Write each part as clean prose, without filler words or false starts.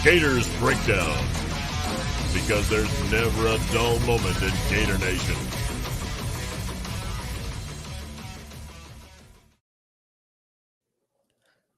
Gators Breakdown, because there's never a dull moment in Gator Nation.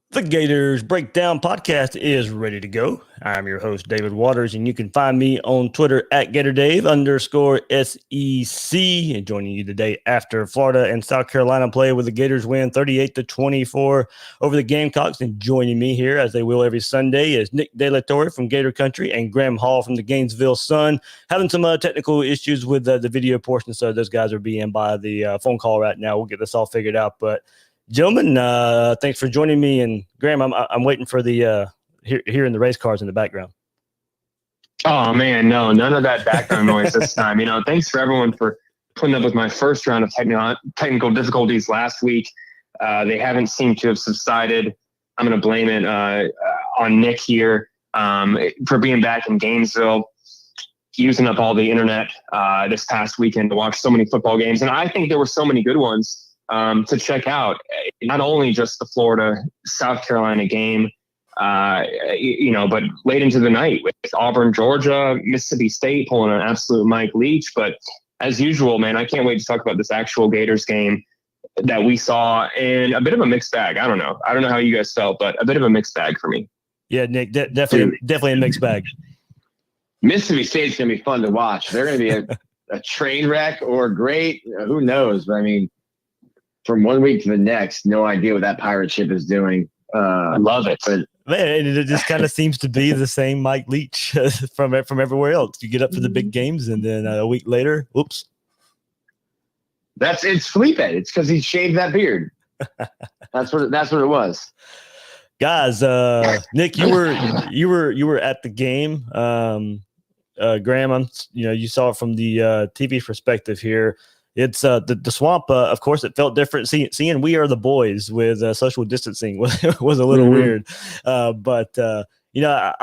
The Gators Breakdown podcast is ready to go. I'm your host, David Waters, and you can find me on Twitter at GatorDave_SEC. And joining you today after Florida and South Carolina play, with the Gators win 38-24 over the Gamecocks. And joining me here, as they will every Sunday, is Nick De La Torre from Gator Country and Graham Hall from the Gainesville Sun. Having some technical issues with the video portion, so those guys are being by the phone call right now. We'll get this all figured out, but gentlemen, thanks for joining me. And Graham, I'm waiting for the hearing the race cars in the background. Oh man, no, none of that background noise this time. Thanks for everyone for putting up with my first round of technical difficulties last week. They haven't seemed to have subsided. I'm going to blame it on Nick here for being back in Gainesville, using up all the internet this past weekend to watch so many football games. And I think there were so many good ones to check out, not only just the Florida South Carolina game, but late into the night with Auburn, Georgia, Mississippi State pulling an absolute Mike Leach. But as usual, man, I can't wait to talk about this actual Gators game that we saw, in a bit of a mixed bag. I don't know how you guys felt, but a bit of a mixed bag for me. Yeah, Nick, definitely a mixed bag. Mississippi State's going to be fun to watch. They're going to be a train wreck or great. Who knows? But I mean, from one week to the next, no idea what that pirate ship is doing. I love it. But man, it just kind of seems to be the same Mike Leach from everywhere else. You get up for the big games, and then a week later, whoops. It's Felipe. It's because he shaved that beard. That's what it was. Guys, Nick, you were at the game. Graham, you saw it from the TV perspective here. It's the swamp. Of course, it felt different. Seeing "We Are the Boys" with social distancing was a little weird. But I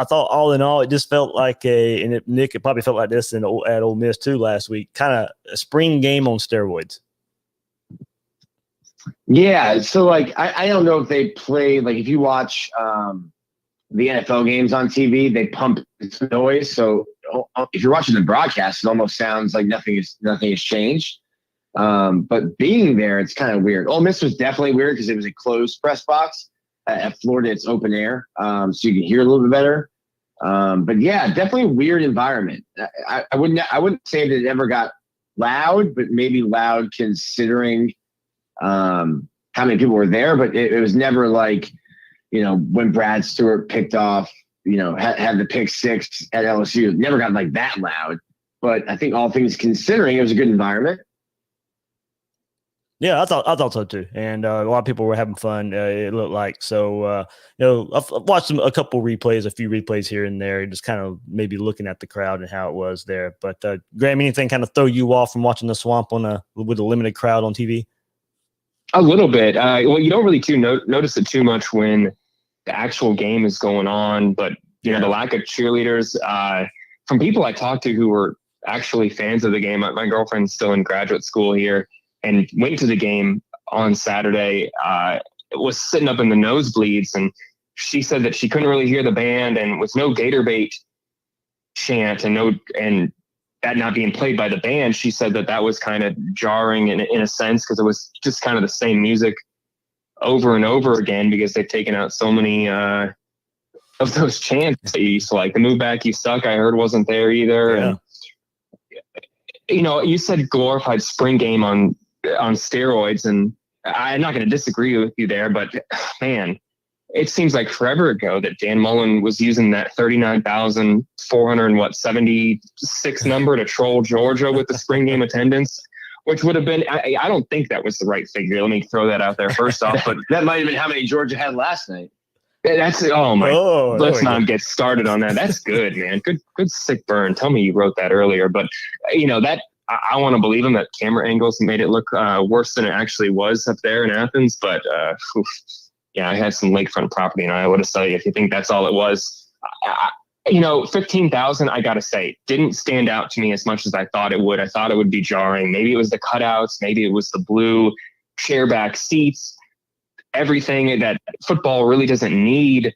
thought all in all, it just felt like Nick, it probably felt like this at Ole Miss too last week. Kind of a spring game on steroids. Yeah. So I don't know if they play, if you watch the NFL games on TV, they pump noise. So if you're watching the broadcast, it almost sounds like nothing has changed. But being there, it's kind of weird. Ole Miss was definitely weird because it was a closed press box. At Florida, it's open air, so you can hear a little bit better. But yeah, definitely a weird environment. I wouldn't say that it ever got loud, but maybe loud considering how many people were there. But it was never like, when Brad Stewart picked off, had the pick six at LSU. It never got like that loud. But I think all things considering, it was a good environment. Yeah, I thought so too, and a lot of people were having fun. It looked like so. I've watched a few replays here and there, just kind of maybe looking at the crowd and how it was there. But Graham, anything kind of throw you off from watching the swamp with a limited crowd on TV? A little bit. Well, you don't really notice it too much when the actual game is going on, but the lack of cheerleaders from people I talked to who were actually fans of the game. My girlfriend's still in graduate school here and went to the game on Saturday, was sitting up in the nosebleeds, and she said that she couldn't really hear the band, and with no Gator bait chant and that not being played by the band, she said that was kind of jarring in a sense, because it was just kind of the same music over and over again, because they've taken out so many of those chants that you used to like. The "Move Back, You Suck," I heard, wasn't there either. Yeah. And you said glorified spring game on steroids, and I'm not going to disagree with you there, but man, it seems like forever ago that Dan Mullen was using that 39,476 number to troll Georgia with the spring game attendance, which would have been, I don't think that was the right figure. Let me throw that out there first off, but that might have been how many Georgia had last night. Let's not get started on that. That's good, man. Good sick burn. Tell me you wrote that earlier, but that, I want to believe him that camera angles made it look worse than it actually was up there in Athens. But I had some lakefront property in Iowa to sell you if you think that's all it was. 15,000, I got to say, didn't stand out to me as much as I thought it would. I thought it would be jarring. Maybe it was the cutouts. Maybe it was the blue chairback seats. Everything that football really doesn't need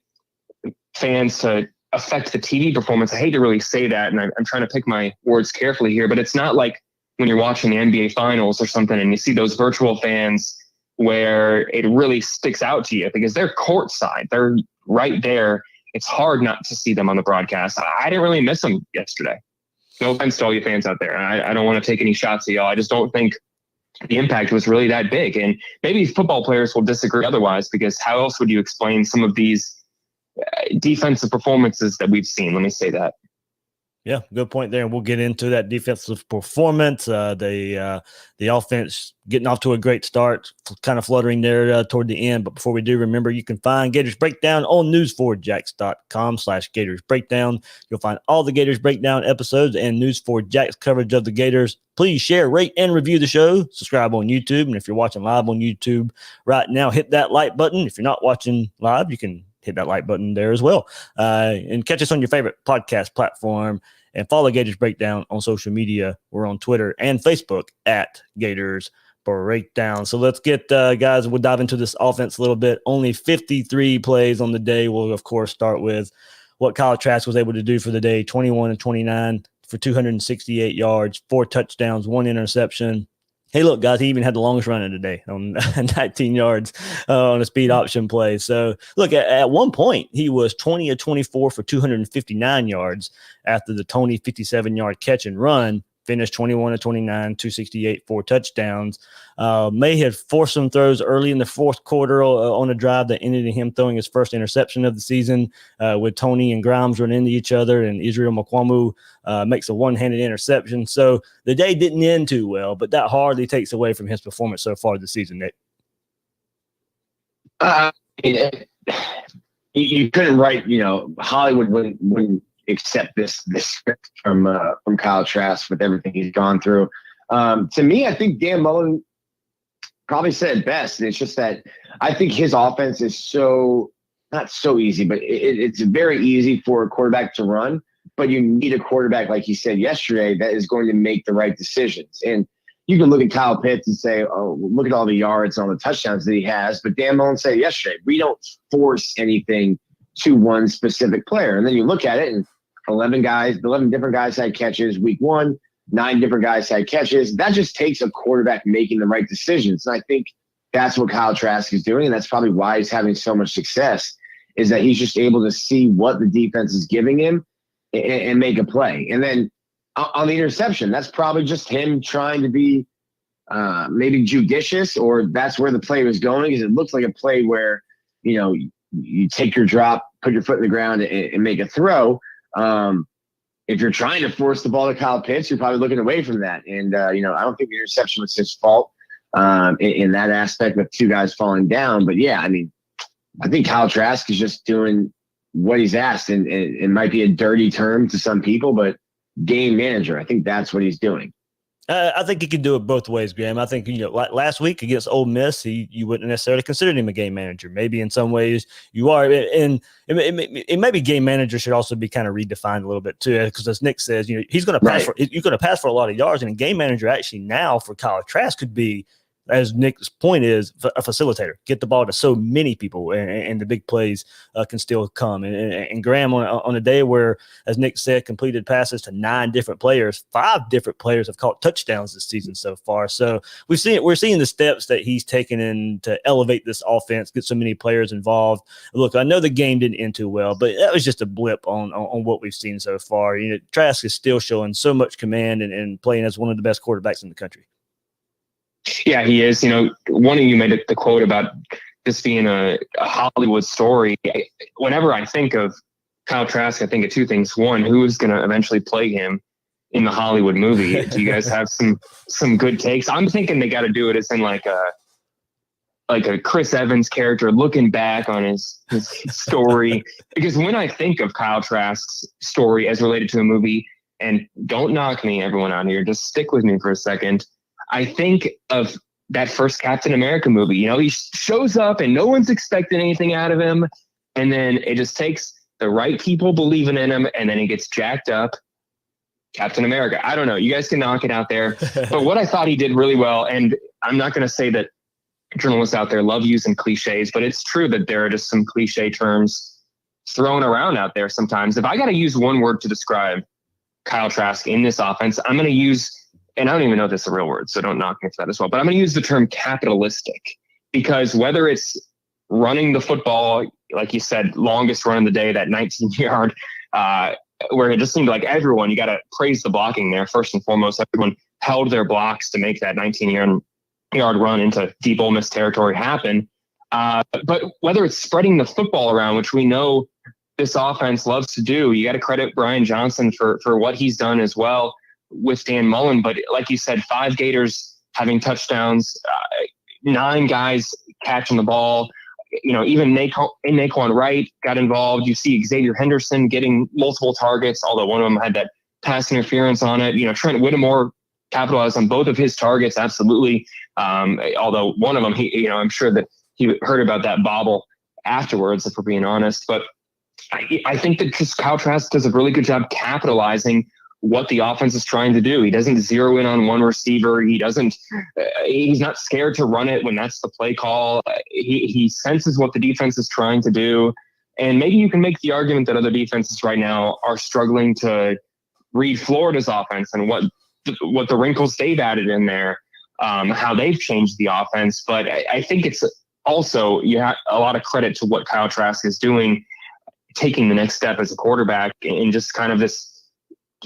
fans to affect the TV performance. I hate to really say that, and I'm trying to pick my words carefully here, but it's not like when you're watching the NBA Finals or something and you see those virtual fans where it really sticks out to you because they're courtside. They're right there. It's hard not to see them on the broadcast. I didn't really miss them yesterday. No offense to all you fans out there. I don't want to take any shots at y'all. I just don't think the impact was really that big. And maybe football players will disagree otherwise, because how else would you explain some of these defensive performances that we've seen? Let me say that. Yeah, good point there. We'll get into that defensive performance. The offense getting off to a great start, kind of fluttering there toward the end. But before we do, remember you can find Gators Breakdown on news4jax.com/Gators Breakdown. You'll find all the Gators Breakdown episodes and News4Jax coverage of the Gators. Please share, rate, and review the show. Subscribe on YouTube. And if you're watching live on YouTube right now, hit that like button. If you're not watching live, you can hit that like button there as well. And catch us on your favorite podcast platform. And follow Gators Breakdown on social media. We're on Twitter and Facebook at Gators Breakdown. So let's get, guys, we'll dive into this offense a little bit. Only 53 plays on the day. We'll, of course, start with what Kyle Trask was able to do for the day. 21 and 29 for 268 yards, 4 touchdowns, 1 interception. Hey, look, guys, he even had the longest run of the day on 19 yards on a speed option play. So, look, at one point, he was 20 of 24 for 259 yards after the Tony 57-yard catch and run. Finished 21 of 29, 268, 4 touchdowns. May have forced some throws early in the fourth quarter on a drive that ended in him throwing his first interception of the season, with Tony and Grimes running into each other, and Israel Mukwamu makes a one-handed interception. So the day didn't end too well, but that hardly takes away from his performance so far this season, Nick. You couldn't write, Hollywood wouldn't accept this script from Kyle Trask with everything he's gone through. To me, I think Dan Mullen probably said it best. It's just that I think his offense is not so easy, but it's very easy for a quarterback to run. But you need a quarterback, like he said yesterday, that is going to make the right decisions. And you can look at Kyle Pitts and say, oh, look at all the yards and all the touchdowns that he has. But Dan Mullen said yesterday, we don't force anything to one specific player. And then you look at it, and 11 different guys had catches week 1, 9 different guys had catches. That just takes a quarterback making the right decisions. And I think that's what Kyle Trask is doing. And that's probably why he's having so much success, is that he's just able to see what the defense is giving him and make a play. And then on the interception, that's probably just him trying to be maybe judicious, or that's where the play was going, because it looks like a play where, you take your drop, put your foot in the ground and make a throw. If you're trying to force the ball to Kyle Pitts, you're probably looking away from that. And, I don't think the interception was his fault in that aspect with 2 guys falling down. But, yeah, I think Kyle Trask is just doing what he's asked. And it might be a dirty term to some people, but game manager, I think that's what he's doing. I think he can do it both ways, Graham. I think, like last week against Ole Miss, you wouldn't necessarily consider him a game manager. Maybe in some ways you are. And maybe game manager should also be kind of redefined a little bit too, because as Nick says, he's going to pass you're going to pass for a lot of yards. And a game manager actually now for Kyle Trask could be, as Nick's point is, a facilitator. Get the ball to so many people, and the big plays can still come. And Graham, on a day where, as Nick said, completed passes to 9 different players, 5 different players have caught touchdowns this season so far. So we're seeing the steps that he's taken in to elevate this offense, get so many players involved. Look, I know the game didn't end too well, but that was just a blip on what we've seen so far. Trask is still showing so much command and playing as one of the best quarterbacks in the country. Yeah, he is. One of you made the quote about this being a Hollywood story. Whenever I think of Kyle Trask, I think of 2 things. One, who is going to eventually play him in the Hollywood movie? Do you guys have some good takes? I'm thinking they got to do it as in like a Chris Evans character looking back on his story. Because when I think of Kyle Trask's story as related to a movie, and don't knock me, everyone out here, just stick with me for a second. I think of that first Captain America movie. He shows up and no one's expecting anything out of him. And then it just takes the right people believing in him, and then he gets jacked up. Captain America. I don't know. You guys can knock it out there. But what I thought he did really well, and I'm not going to say that journalists out there love using cliches, but it's true that there are just some cliche terms thrown around out there sometimes. If I got to use one word to describe Kyle Trask in this offense, I'm going to use, and I don't even know if this is a real word, so don't knock me for that as well, but I'm going to use the term capitalistic, because whether it's running the football, like you said, longest run of the day, that 19-yard, where it just seemed like everyone, you got to praise the blocking there. First and foremost, everyone held their blocks to make that 19-yard run into deep Ole Miss territory happen. But whether it's spreading the football around, which we know this offense loves to do, you got to credit Brian Johnson for what he's done as well with Dan Mullen. But like you said, 5 Gators having touchdowns, 9 guys catching the ball. Even Naquan Wright got involved. You see Xavier Henderson getting multiple targets, although one of them had that pass interference on it. Trent Whittemore capitalized on both of his targets, absolutely. Although one of them, I'm sure that he heard about that bobble afterwards, if we're being honest. But I think that just Kyle Trask does a really good job capitalizing what the offense is trying to do. He doesn't zero in on one receiver. He's not scared to run it when that's the play call. He senses what the defense is trying to do. And maybe you can make the argument that other defenses right now are struggling to read Florida's offense and what the wrinkles they've added in there, how they've changed the offense. But I think it's also, you have a lot of credit to what Kyle Trask is doing, taking the next step as a quarterback in just kind of this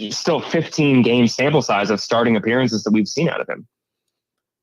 still 15 game sample size of starting appearances that we've seen out of him.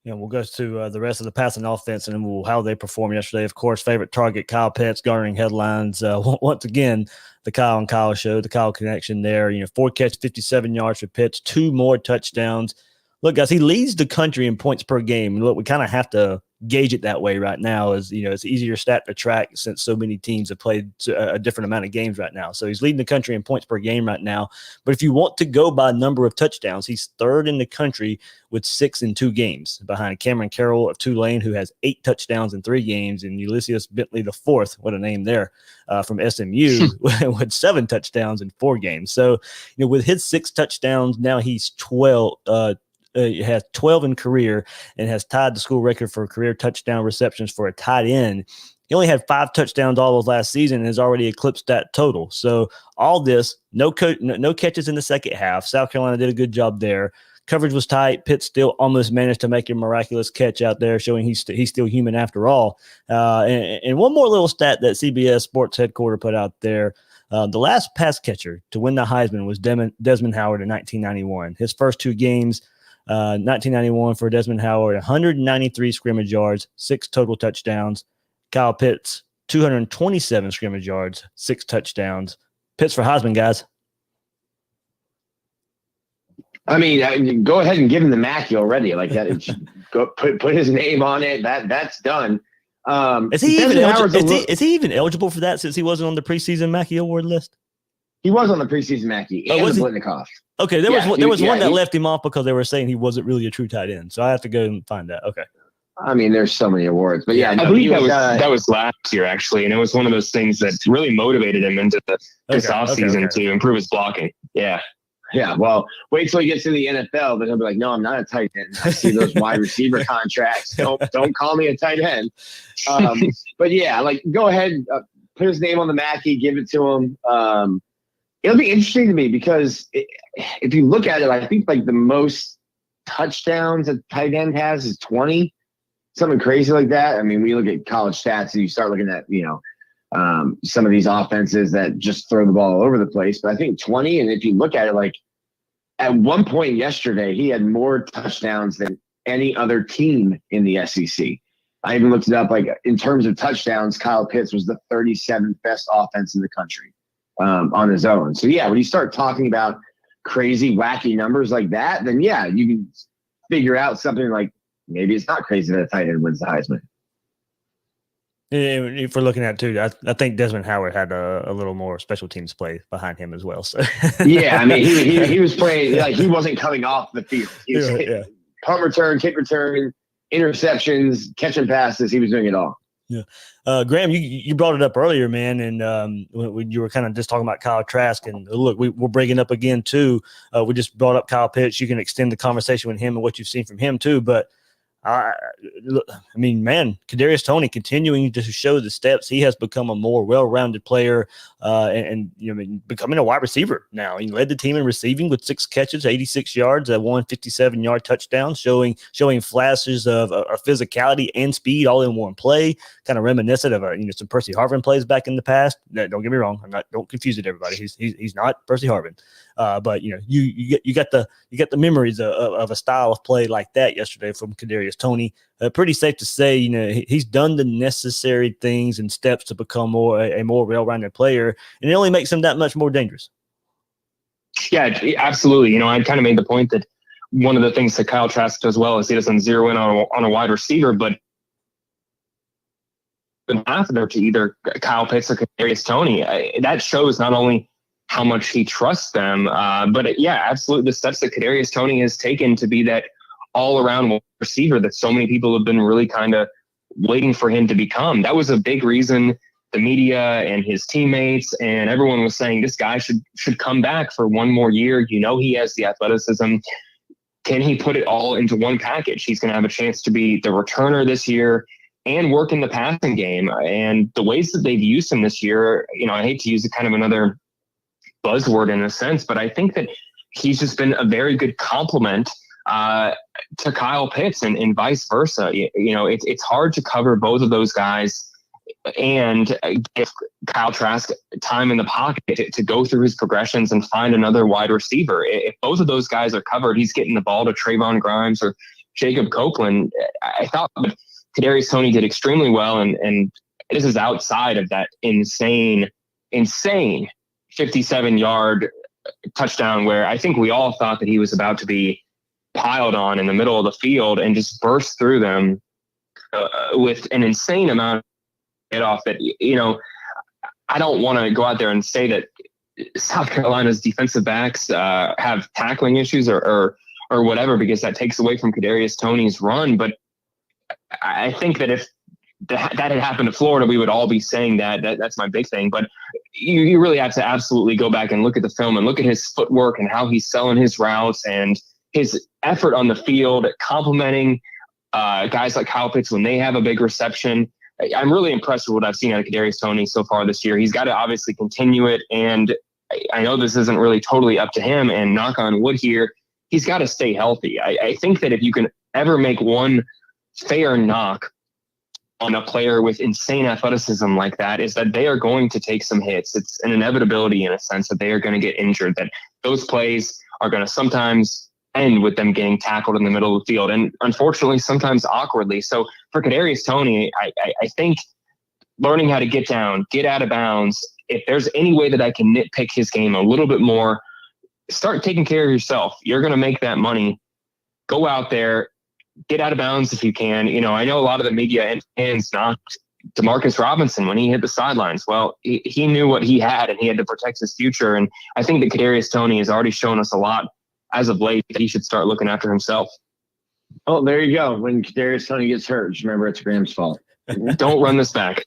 Yeah, we'll go to the rest of the passing offense and then how they performed yesterday. Of course, favorite target, Kyle Pitts, garnering headlines. Once again, the Kyle and Kyle show, the Kyle connection there. 4 catch, 57 yards for Pitts, 2 more touchdowns. Look, guys, he leads the country in points per game. And look, we kind of have to gauge it that way right now. It's easier stat to track since so many teams have played a different amount of games right now. So he's leading the country in points per game right now. But if you want to go by number of touchdowns, he's 3rd in the country with 6 in 2 games, behind Cameron Carroll of Tulane, who has 8 touchdowns in 3 games, and Ulysses Bentley the 4th, what a name there, from SMU, with 7 touchdowns in 4 games. So, with his 6 touchdowns, now he's 12. He has 12 in career and has tied the school record for career touchdown receptions for a tight end. He only had 5 touchdowns all those last season and has already eclipsed that total. So all this, no catches in the second half. South Carolina did a good job there. Coverage was tight. Pitt still almost managed to make a miraculous catch out there, showing he's still human after all. And one more little stat that CBS Sports headquarters put out there. The last pass catcher to win the Heisman was Desmond Howard in 1991. His first 2 games, 1991 for Desmond Howard, 193 scrimmage yards, 6 total touchdowns. Kyle Pitts, 227 scrimmage yards, 6 touchdowns. Pitts for Heisman, guys. I mean, go ahead and give him the Mackey already. Like that, go put his name on it. That's done. Is he even eligible for that since he wasn't on the preseason Mackey Award list? He was on the preseason Mackey and the Blitnikoff. Okay, there was one that left him off because they were saying he wasn't really a true tight end. So I have to go and find that. Okay. I mean, there's so many awards, but yeah, I believe that was last year actually, and it was one of those things that really motivated him into this offseason to improve his blocking. Yeah. Yeah, well, wait till he gets to the NFL, then he'll be like, "No, I'm not a tight end. I see those wide receiver contracts. Don't call me a tight end." But yeah, like go ahead, put his name on the Mackey, give it to him. It'll be interesting to me because if you look at it, I think like the most touchdowns a tight end has is 20, something crazy like that. I mean, we look at college stats and you start looking at some of these offenses that just throw the ball all over the place. But I think 20, and if you look at it, like at one point yesterday, he had more touchdowns than any other team in the SEC. I even looked it up, like in terms of touchdowns, Kyle Pitts was the 37th best offense in the country on his own. So yeah, when you start talking about crazy, wacky numbers like that, then yeah, you can figure out something like maybe it's not crazy that a tight end wins the Heisman. If we're looking at it too, I think Desmond Howard had a little more special teams play behind him as well. So yeah, I mean he was playing like he wasn't coming off the field. He was punt return, kick return, interceptions, catching passes. He was doing it all. Yeah, Graham, you brought it up earlier, man, and when you were kind of just talking about Kyle Trask, and look, we're bringing up again too. We just brought up Kyle Pitts. You can extend the conversation with him and what you've seen from him too, but Man, Cadarius Tony continuing to show the steps. He has become a more well-rounded player, and becoming a wide receiver now. He led the team in receiving with 6 catches, 86 yards, a 157-yard touchdown, showing flashes of physicality and speed all in one play. Kind of reminiscent of some Percy Harvin plays back in the past. Don't get me wrong. Don't confuse it, everybody. He's not Percy Harvin. But you got the memories of a style of play like that yesterday from Cadarius Tony. Pretty safe to say, he's done the necessary things and steps to become a more well-rounded player, and it only makes him that much more dangerous. Yeah, absolutely. I kind of made the point that one of the things that Kyle Trask does well is he doesn't zero in on a wide receiver, but half of there to either Kyle Pitts or Cadarius Tony. That shows not only how much he trusts them, but absolutely the steps that Cadarius Tony has taken to be that all-around receiver that so many people have been really kind of waiting for him to become. That was a big reason the media and his teammates and everyone was saying this guy should come back for one more year. He has the athleticism. Can he put it all into one package? He's going to have a chance to be the returner this year and work in the passing game. And the ways that they've used him this year, I hate to use it kind of another buzzword in a sense, but I think that he's just been a very good complement to Kyle Pitts and vice versa. It's hard to cover both of those guys and give Kyle Trask time in the pocket to go through his progressions and find another wide receiver. If both of those guys are covered, he's getting the ball to Trayvon Grimes or Jacob Copeland. I thought Cadarius Tony did extremely well, and this is outside of that insane 57-yard touchdown where I think we all thought that he was about to be piled on in the middle of the field and just burst through them with an insane amount of get off that. I don't want to go out there and say that South Carolina's defensive backs have tackling issues or whatever, because that takes away from Cadarius Tony's run. But I think that if that had happened to Florida, we would all be saying that's my big thing. But you really have to absolutely go back and look at the film and look at his footwork and how he's selling his routes and his effort on the field, complimenting guys like Kyle Pitts when they have a big reception. I'm really impressed with what I've seen out of Cadarius Tony so far this year. He's got to obviously continue it, and I know this isn't really totally up to him, and knock on wood here, he's got to stay healthy. I think that if you can ever make one fair knock on a player with insane athleticism like that, is that they are going to take some hits. It's an inevitability in a sense that they are going to get injured, that those plays are going to sometimes end with them getting tackled in the middle of the field, and unfortunately sometimes awkwardly. So for Cadarius Tony, I think learning how to get down, get out of bounds, if there's any way that I can nitpick his game a little bit more, start taking care of yourself. You're going to make that money. Go out there, get out of bounds if you can. I know a lot of the media ends knocked Demarcus Robinson when he hit the sidelines. Well, he knew what he had and he had to protect his future. And I think that Cadarius Tony has already shown us a lot as of late that he should start looking after himself. Oh, there you go. When Cadarius Tony gets hurt, just remember it's Graham's fault. Don't run this back.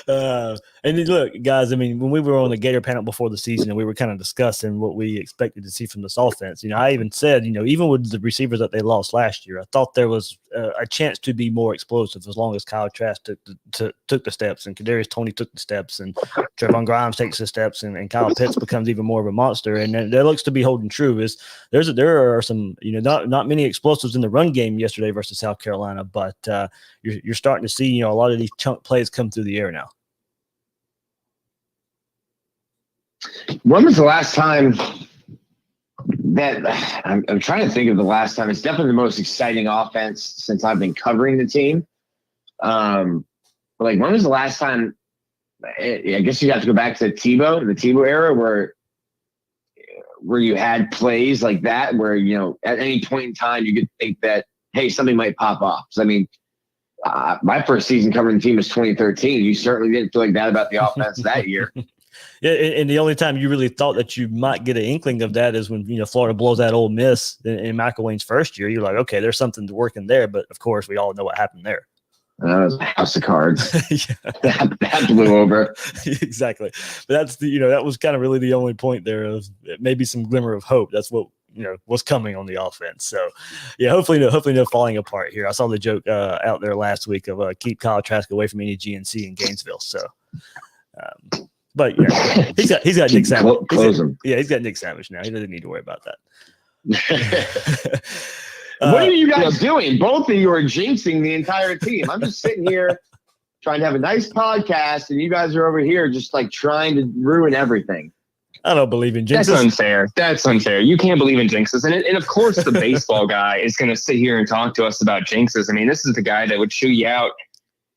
And look, guys, when we were on the Gator panel before the season and we were kind of discussing what we expected to see from this offense, I even said, even with the receivers that they lost last year, I thought there was a chance to be more explosive as long as Kyle Trask took the steps and Cadarius Tony took the steps and Trayvon Grimes takes the steps and Kyle Pitts becomes even more of a monster. And that looks to be holding true. There are some, not many explosives in the run game yesterday versus South Carolina, but you're starting to see, a lot of these chunk plays come through the air now. When was the last time that I'm trying to think of the last time? It's definitely the most exciting offense since I've been covering the team. When was the last time? I guess you have to go back to the Tebow era, where you had plays like that, where at any point in time you could think that, hey, something might pop off. So, my first season covering the team was 2013. You certainly didn't feel like that about the offense that year. Yeah, and the only time you really thought that you might get an inkling of that is when Florida blows that Ole Miss in McElwain's first year. You're like, okay, there's something working there, but of course we all know what happened there. It was a house of cards. that blew over. Exactly, but that's that was kind of really the only point there of maybe some glimmer of hope. That's what what's coming on the offense. So, yeah, hopefully no falling apart here. I saw the joke out there last week of keep Kyle Trask away from any GNC in Gainesville. So, but he's got Nick Savage. He's got Nick Savage now. He doesn't need to worry about that. What are you guys doing? Both of you are jinxing the entire team. I'm just sitting here trying to have a nice podcast, and you guys are over here just like trying to ruin everything. I don't believe in jinxes. That's unfair. You can't believe in jinxes. And of course, the baseball guy is going to sit here and talk to us about jinxes. I mean, this is the guy that would chew you out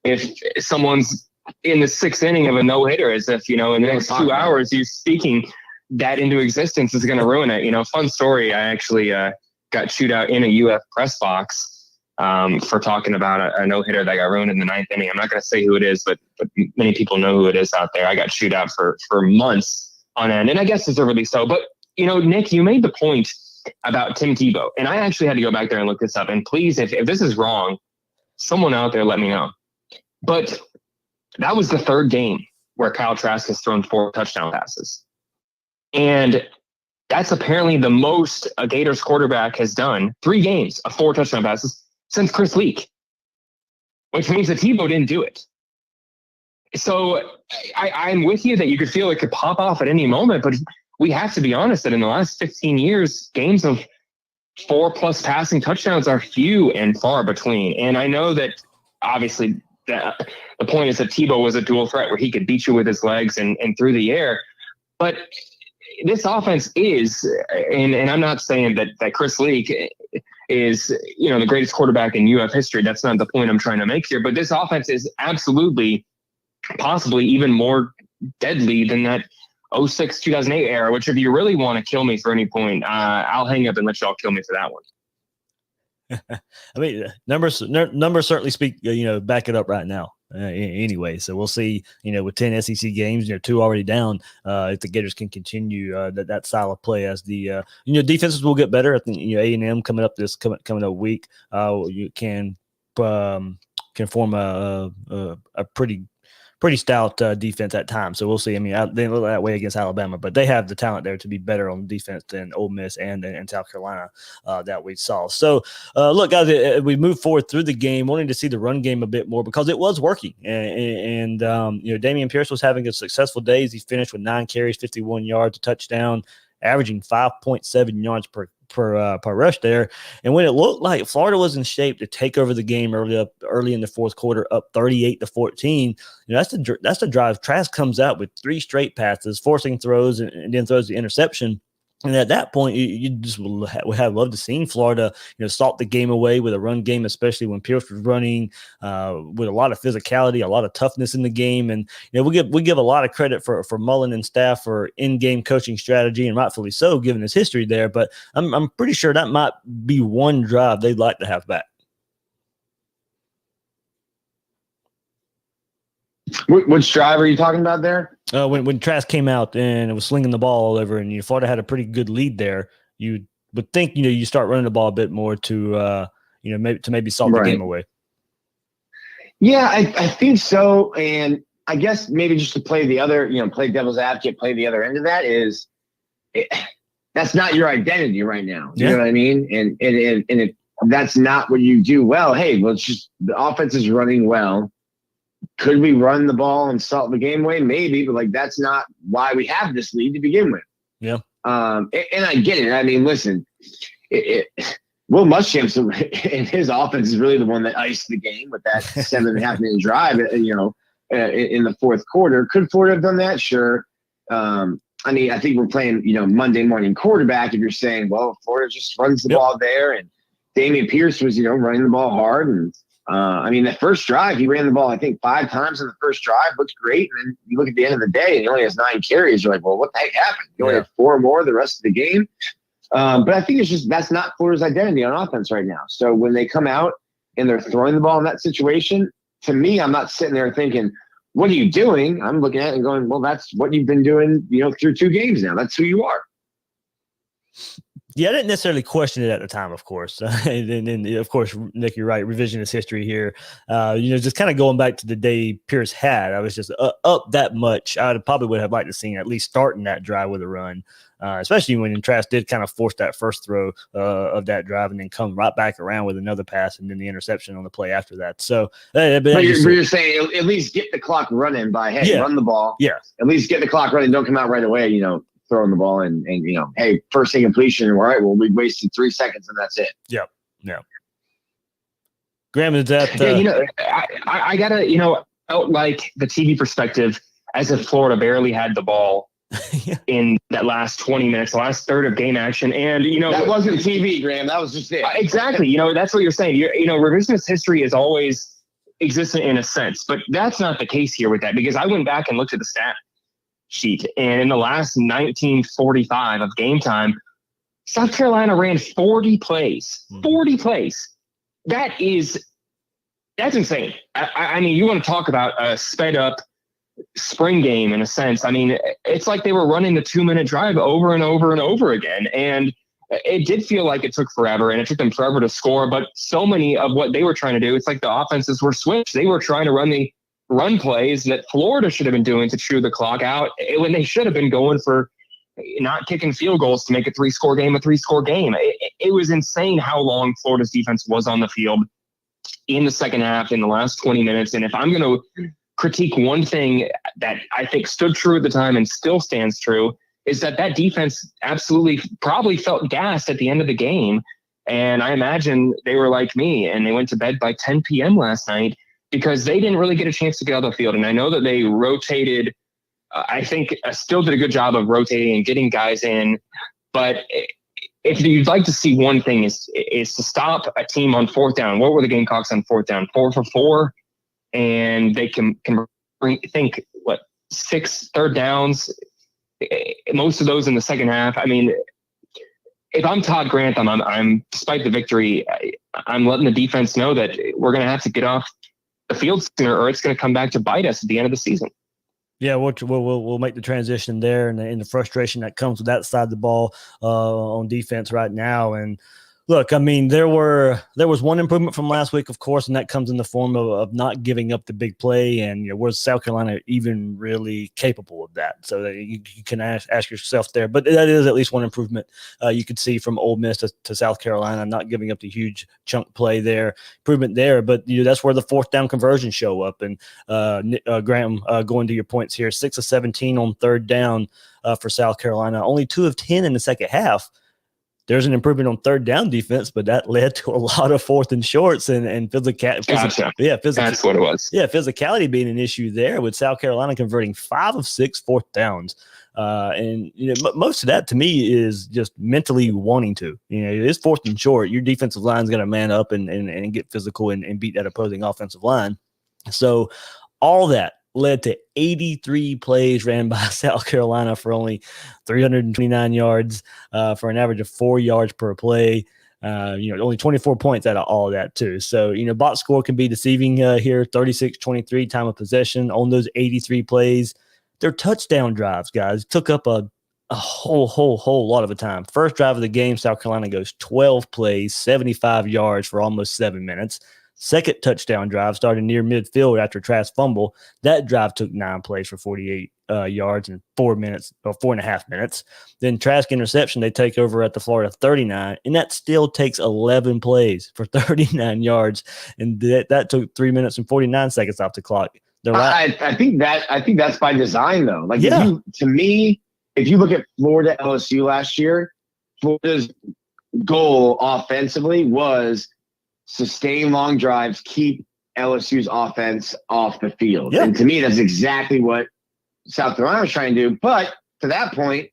if someone's in the sixth inning of a no-hitter, as if, in the next 2 hours, you speaking that into existence is going to ruin it. Fun story. I actually got chewed out in a UF press box for talking about a no-hitter that got ruined in the ninth inning. I'm not going to say who it is, but many people know who it is out there. I got chewed out for months on end, and I guess deservedly so. But, Nick, you made the point about Tim Tebow, and I actually had to go back there and look this up. And please, if this is wrong, someone out there let me know. But that was the third game where Kyle Trask has thrown 4 touchdown passes. And that's apparently the most a Gators quarterback has done, 3 games of 4 touchdown passes since Chris Leak, which means that Tebow didn't do it. So I'm with you that you could feel it could pop off at any moment, but we have to be honest that in the last 15 years, games of 4+ passing touchdowns are few and far between. And I know that obviously the point is that Tebow was a dual threat where he could beat you with his legs and through the air. But this offense is, and I'm not saying that Chris Leak is, the greatest quarterback in UF history. That's not the point I'm trying to make here. But this offense is absolutely, possibly even more deadly than that 06, 2008 era, which if you really want to kill me for any point, I'll hang up and let y'all kill me for that one. I mean, numbers certainly speak, back it up right now. Anyway, so we'll see, with 10 SEC games, 2 already down, if the Gators can continue that style of play as the, defenses will get better. I think, A&M coming up week, you can form a pretty stout defense at times. So we'll see. I mean, they look that way against Alabama, but they have the talent there to be better on defense than Ole Miss and South Carolina that we saw. So, look, guys, we move forward through the game, wanting to see the run game a bit more because it was working. And Damian Pierce was having a successful day. He finished with 9 carries, 51 yards, a touchdown, averaging 5.7 yards per rush there. And when it looked like Florida was in shape to take over the game early in the fourth quarter, up 38-14, that's the drive. Trask comes out with 3 straight passes, forcing throws and then throws the interception. And at that point, you just would have loved to see Florida, salt the game away with a run game, especially when Pierce was running with a lot of physicality, a lot of toughness in the game. And we give a lot of credit for Mullen and staff for in-game coaching strategy, and rightfully so, given his history there. But I'm pretty sure that might be one drive they'd like to have back. Which drive are you talking about there? When Trask came out and it was slinging the ball all over, and Florida had a pretty good lead there, you would think you start running the ball a bit more to maybe salt the game away. Yeah, I think so, and I guess maybe just to play the other, play devil's advocate, play the other end of that is that's not your identity right now. You know what I mean? And if that's not what you do well, hey, well, it's just the offense is running well. Could we run the ball and salt the game away? Maybe, but that's not why we have this lead to begin with. Yeah. And I get it. I mean, listen, Will Muschamp and his offense is really the one that iced the game with that 7.5 minute drive, in the fourth quarter. Could Florida have done that? Sure. I mean, I think we're playing, Monday morning quarterback. If you're saying, well, Florida just runs the ball there, and Damian Pierce was, running the ball hard, and the first drive, he ran the ball, I think, 5 times in the first drive. Looks great. And then you look at the end of the day, and he only has 9 carries. You're like, well, what the heck happened? He only had 4 more the rest of the game. But I think it's just that's not Florida's identity on offense right now. So when they come out and they're throwing the ball in that situation, to me, I'm not sitting there thinking, what are you doing? I'm looking at it and going, well, that's what you've been doing, through 2 games now. That's who you are. Yeah, I didn't necessarily question it at the time, of course. And of course, Nick, you're right. Revisionist history here. Just kind of going back to the day Pierce had, I was just up that much. I probably would have liked to seen at least starting that drive with a run, especially when Trask did kind of force that first throw of that drive and then come right back around with another pass and then the interception on the play after that. So, but you're saying at least get the clock running by, hey, run the ball. Yeah. At least get the clock running. Don't come out right away, throwing the ball and hey, first thing completion. All right, well, we wasted 3 seconds and that's it. Yep. Yeah. Graham, is that I gotta, like the TV perspective, as if Florida barely had the ball in that last 20 minutes, the last third of game action. And, that wasn't TV, Graham. That was just it. Exactly. That's what you're saying. Revisionist history is always existent in a sense, but that's not the case here with that, because I went back and looked at the stat sheet, and in the last 1945 of game time, South Carolina ran 40 plays. 40 plays. That's insane. I mean, you want to talk about a sped up spring game in a sense. I mean, it's like they were running the 2-minute drive over and over and over again. And it did feel like it took forever, and it took them forever to score. But so many of what they were trying to do, it's like the offenses were switched. They were trying to run the run plays that Florida should have been doing to chew the clock out, when they should have been going for not kicking field goals to make a 3-score game a 3-score game. It was insane how long Florida's defense was on the field in the second half, in the last 20 minutes. And if I'm going to critique one thing that I think stood true at the time and still stands true, is that defense absolutely probably felt gassed at the end of the game. And I imagine they were like me, and they went to bed by 10 p.m. last night, because they didn't really get a chance to get out of the field. And I know that they rotated. I think still did a good job of rotating and getting guys in. But if you'd like to see one thing is to stop a team on fourth down. What were the Gamecocks on fourth down? 4 for 4. And they can think, 6 third downs, most of those in the second half. I mean, if I'm Todd Grantham, I'm despite the victory, I'm letting the defense know that we're going to have to get off the field sooner, or it's going to come back to bite us at the end of the season. Yeah, we'll make the transition there, and the frustration that comes with that side of the ball on defense right now. And look, I mean, there was one improvement from last week, of course, and that comes in the form of not giving up the big play. And was South Carolina even really capable of that? So that you can ask yourself there. But that is at least one improvement you could see from Ole Miss to South Carolina, not giving up the huge chunk play there, improvement there. But that's where the fourth down conversions show up. And Graham, going to your points here, 6 of 17 on third down for South Carolina, only 2 of 10 in the second half. There's an improvement on third down defense, but that led to a lot of fourth and shorts and physicality. Gotcha. That's what it was. Yeah, physicality being an issue there, with South Carolina converting 5 of 6 fourth downs. And most of that to me is just mentally wanting to. It's fourth and short. Your defensive line's going to man up and get physical and beat that opposing offensive line. So all that led to 83 plays ran by South Carolina for only 329 yards, for an average of 4 yards per play. Only 24 points out of all of that too. So, box score can be deceiving here. 36-23 time of possession on those 83 plays. Their touchdown drives, guys, took up a whole lot of the time. First drive of the game, South Carolina goes 12 plays, 75 yards for almost 7 minutes. Second touchdown drive started near midfield after Trask fumble. That drive took 9 plays for 48 yards in 4.5 minutes. Then Trask interception, they take over at the Florida 39, and that still takes 11 plays for 39 yards, and that took 3 minutes and 49 seconds off the clock. I think that's by design, though. Like, yeah. If you look at Florida LSU last year, Florida's goal offensively was sustain long drives, keep LSU's offense off the field. Yeah. And to me, that's exactly what South Carolina was trying to do. But to that point,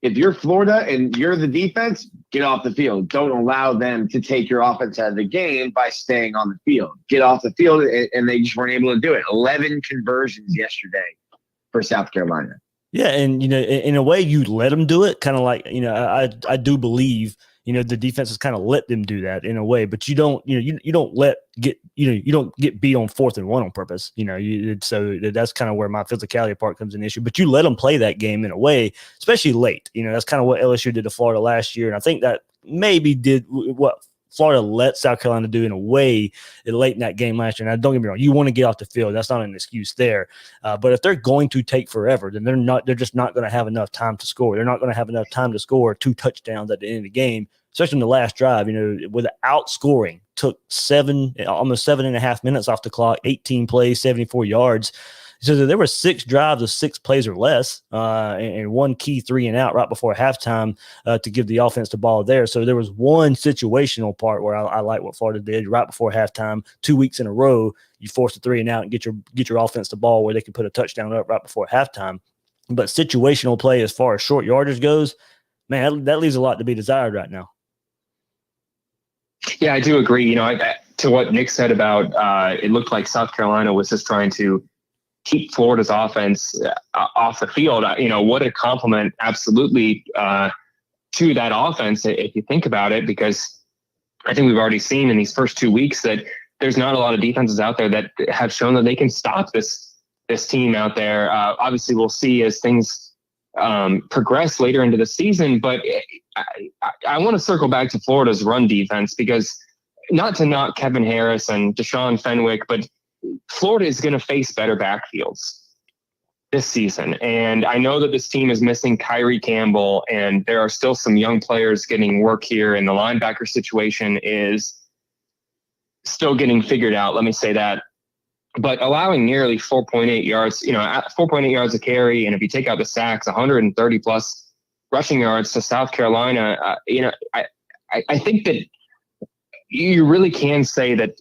if you're Florida and you're the defense, get off the field. Don't allow them to take your offense out of the game by staying on the field. Get off the field, and they just weren't able to do it. 11 conversions yesterday for South Carolina. Yeah, and in a way, you let them do it, kind of like I do believe the defenses kind of let them do that in a way, but you don't get beat on 4th and 1 on purpose. So that's kind of where my physicality part comes in issue. But you let them play that game in a way, especially late. That's kind of what LSU did to Florida last year, and I think that maybe did what Florida let South Carolina do in a way late in that game last year. Now, don't get me wrong, you want to get off the field. That's not an excuse there. But if they're going to take forever, then they're just not going to have enough time to score. They're not going to have enough time to score 2 touchdowns at the end of the game, especially in the last drive, without scoring. Took almost 7.5 minutes off the clock, 18 plays, 74 yards. So there were 6 drives of 6 plays or less, and 1 key 3 and out right before halftime to give the offense the ball there. So there was one situational part where I like what Florida did right before halftime. 2 weeks in a row, you force a 3 and out and get your offense the ball where they can put a touchdown up right before halftime. But situational play as far as short yardage goes, man, that leaves a lot to be desired right now. Yeah, I do agree. To what Nick said about it looked like South Carolina was just trying to keep Florida's offense off the field. What a compliment absolutely to that offense if you think about it, because I think we've already seen in these first 2 weeks that there's not a lot of defenses out there that have shown that they can stop this team out there. Obviously, we'll see as things progress later into the season, but I want to circle back to Florida's run defense, because not to knock Kevin Harris and Deshaun Fenwick, but Florida is going to face better backfields this season. And I know that this team is missing Kyrie Campbell, and there are still some young players getting work here, and the linebacker situation is still getting figured out. Let me say that. But allowing nearly 4.8 yards, at 4.8 yards a carry, and if you take out the sacks, 130 plus rushing yards to South Carolina, I think that you really can say that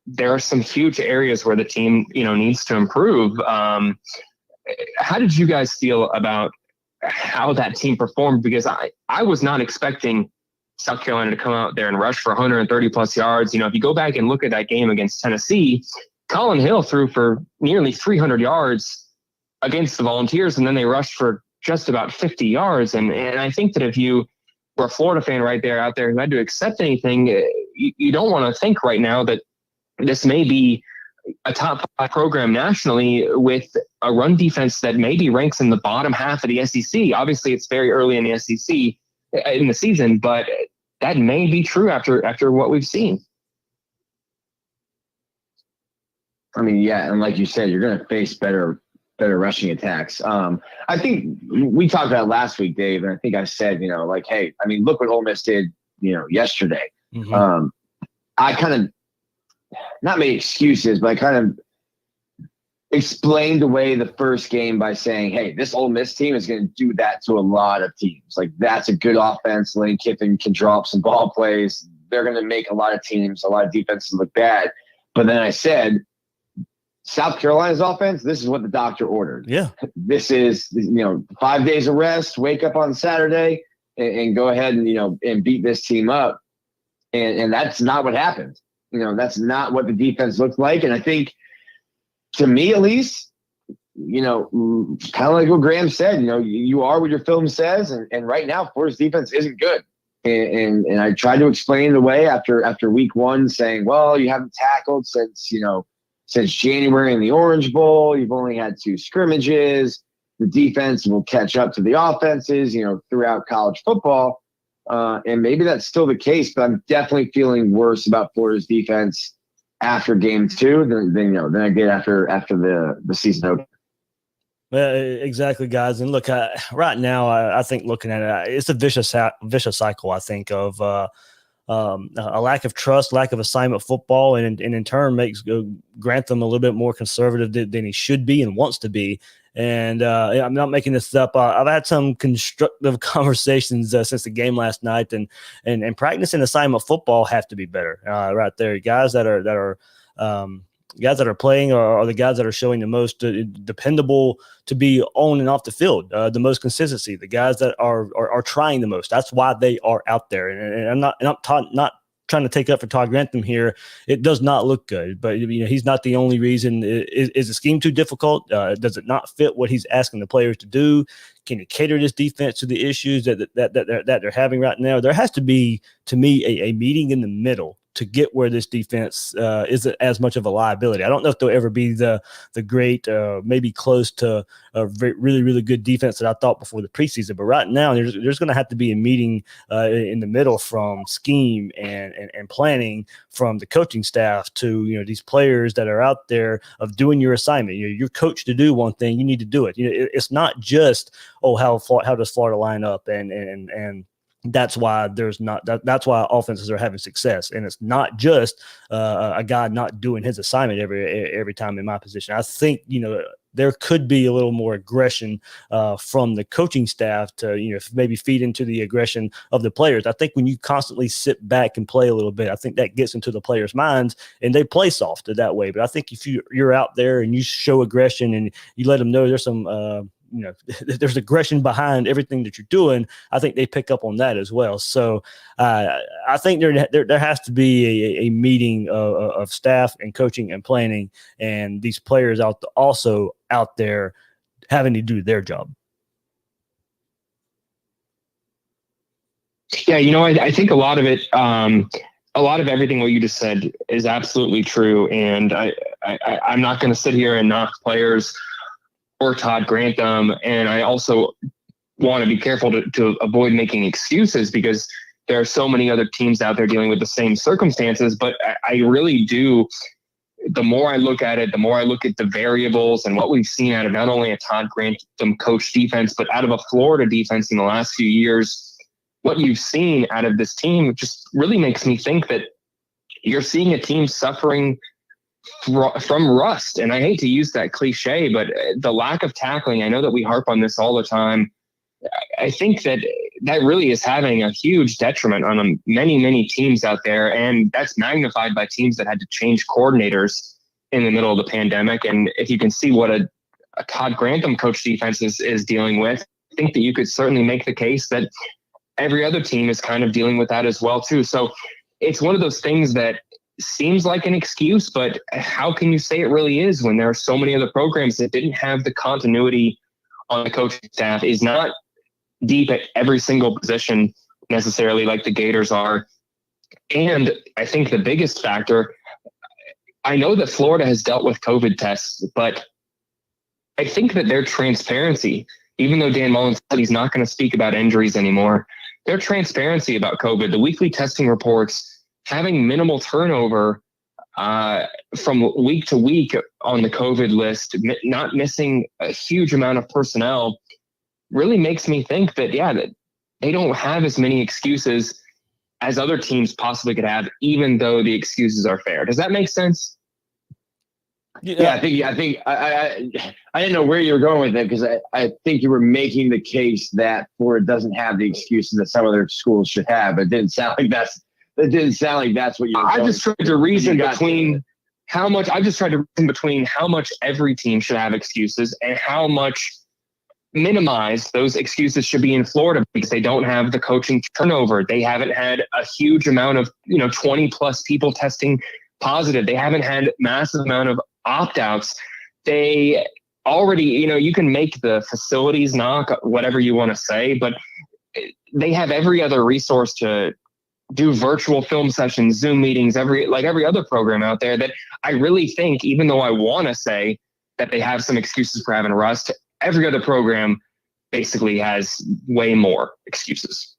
there are some huge areas where the team, needs to improve. How did you guys feel about how that team performed? Because I was not expecting South Carolina to come out there and rush for 130 plus yards. If you go back and look at that game against Tennessee, Colin Hill threw for nearly 300 yards against the Volunteers, and then they rushed for just about 50 yards. And I think that if you were a Florida fan out there who had to accept anything, you don't want to think right now that this may be a top 5 program nationally with a run defense that maybe ranks in the bottom half of the SEC. Obviously, it's very early in the SEC in the season, but that may be true after what we've seen. I mean, yeah, and like you said, you're going to face better rushing attacks. I think we talked about last week, Dave, and I think I said, hey, I mean, look what Ole Miss did, yesterday. Mm-hmm. I kind of not made excuses, but I kind of explained away the first game by saying, hey, this Ole Miss team is going to do that to a lot of teams. Like, that's a good offense. Lane Kiffin can draw up some ball plays. They're going to make a lot of teams, a lot of defenses look bad. But then I said, South Carolina's offense, this is what the doctor ordered. Yeah. This is, 5 days of rest, wake up on Saturday and go ahead and, and beat this team up. And that's not what happened. That's not what the defense looked like. And I think, to me at least, kind of like what Graham said, you are what your film says. And right now, Florida's defense isn't good. And I tried to explain it away after week 1, saying, well, you haven't tackled since January in the Orange Bowl. You've only had 2 scrimmages. The defense will catch up to the offenses, throughout college football. And maybe that's still the case, but I'm definitely feeling worse about Florida's defense after game 2 than I did after the season opener. Well, exactly, guys. And look, right now, I think looking at it, it's a vicious cycle, I think, of a lack of trust, lack of assignment football, and in turn makes Grantham a little bit more conservative than he should be and wants to be. And I'm not making this up. I've had some constructive conversations since the game last night, and practicing assignment football have to be better. Right there, guys that are playing are the guys that are showing the most dependable to be on and off the field, the most consistency, the guys that are trying the most. That's why they are out there. And I'm not trying to take up for Todd Grantham here, it does not look good. But he's not the only reason. Is the scheme too difficult? Does it not fit what he's asking the players to do? Can he cater this defense to the issues that they're having right now? There has to be, to me, a meeting in the middle to get where this defense isn't as much of a liability. I don't know if they'll ever be the great, maybe close to a really, really good defense that I thought before the preseason. But right now, there's going to have to be a meeting in the middle from scheme and planning from the coaching staff to these players that are out there of doing your assignment. You're coached to do one thing, you need to do it. It's not just how does Florida line up and that's why that's why offenses are having success. And it's not just a guy not doing his assignment every time in my position. I think, there could be a little more aggression from the coaching staff to, maybe feed into the aggression of the players. I think when you constantly sit back and play a little bit, I think that gets into the players' minds and they play softer that way. But I think if you're out there and you show aggression and you let them know there's some, there's aggression behind everything that you're doing, I think they pick up on that as well. So I think there has to be a meeting of staff and coaching and planning, and these players also out there having to do their job. Yeah, I think a lot of it, a lot of everything what you just said is absolutely true, and I'm not going to sit here and knock players or Todd Grantham. And I also want to be careful to avoid making excuses because there are so many other teams out there dealing with the same circumstances. But I really do, the more I look at it, the more I look at the variables and what we've seen out of not only a Todd Grantham coach defense, but out of a Florida defense in the last few years, what you've seen out of this team just really makes me think that you're seeing a team suffering from rust. And I hate to use that cliche, but the lack of tackling, I know that we harp on this all the time. I think that really is having a huge detriment on many, many teams out there. And that's magnified by teams that had to change coordinators in the middle of the pandemic. And if you can see what a Todd Grantham coach defense is dealing with, I think that you could certainly make the case that every other team is kind of dealing with that as well too. So it's one of those things that seems like an excuse, but how can you say it really is when there are so many other programs that didn't have the continuity on the coaching staff, is not deep at every single position necessarily like the Gators are. And I think the biggest factor, I know that Florida has dealt with COVID tests, but I think that their transparency, even though Dan Mullen said he's not going to speak about injuries anymore, their transparency about COVID, the weekly testing reports, having minimal turnover from week to week on the COVID list, not missing a huge amount of personnel, really makes me think that, that they don't have as many excuses as other teams possibly could have, even though the excuses are fair. Does that make sense? Yeah, I think I didn't know where you were going with it because I think you were making the case that Florida doesn't have the excuses that some other schools should have. It didn't sound like that's what you were I just tried to reason between how much every team should have excuses and how much minimized those excuses should be in Florida because they don't have the coaching turnover. They haven't had a huge amount of, 20 plus people testing positive. They haven't had massive amount of opt-outs. They already, you can make the facilities knock, whatever you want to say, but they have every other resource to do virtual film sessions, Zoom meetings, every other program out there, that I really think, even though I want to say that they have some excuses for having rust, every other program basically has way more excuses.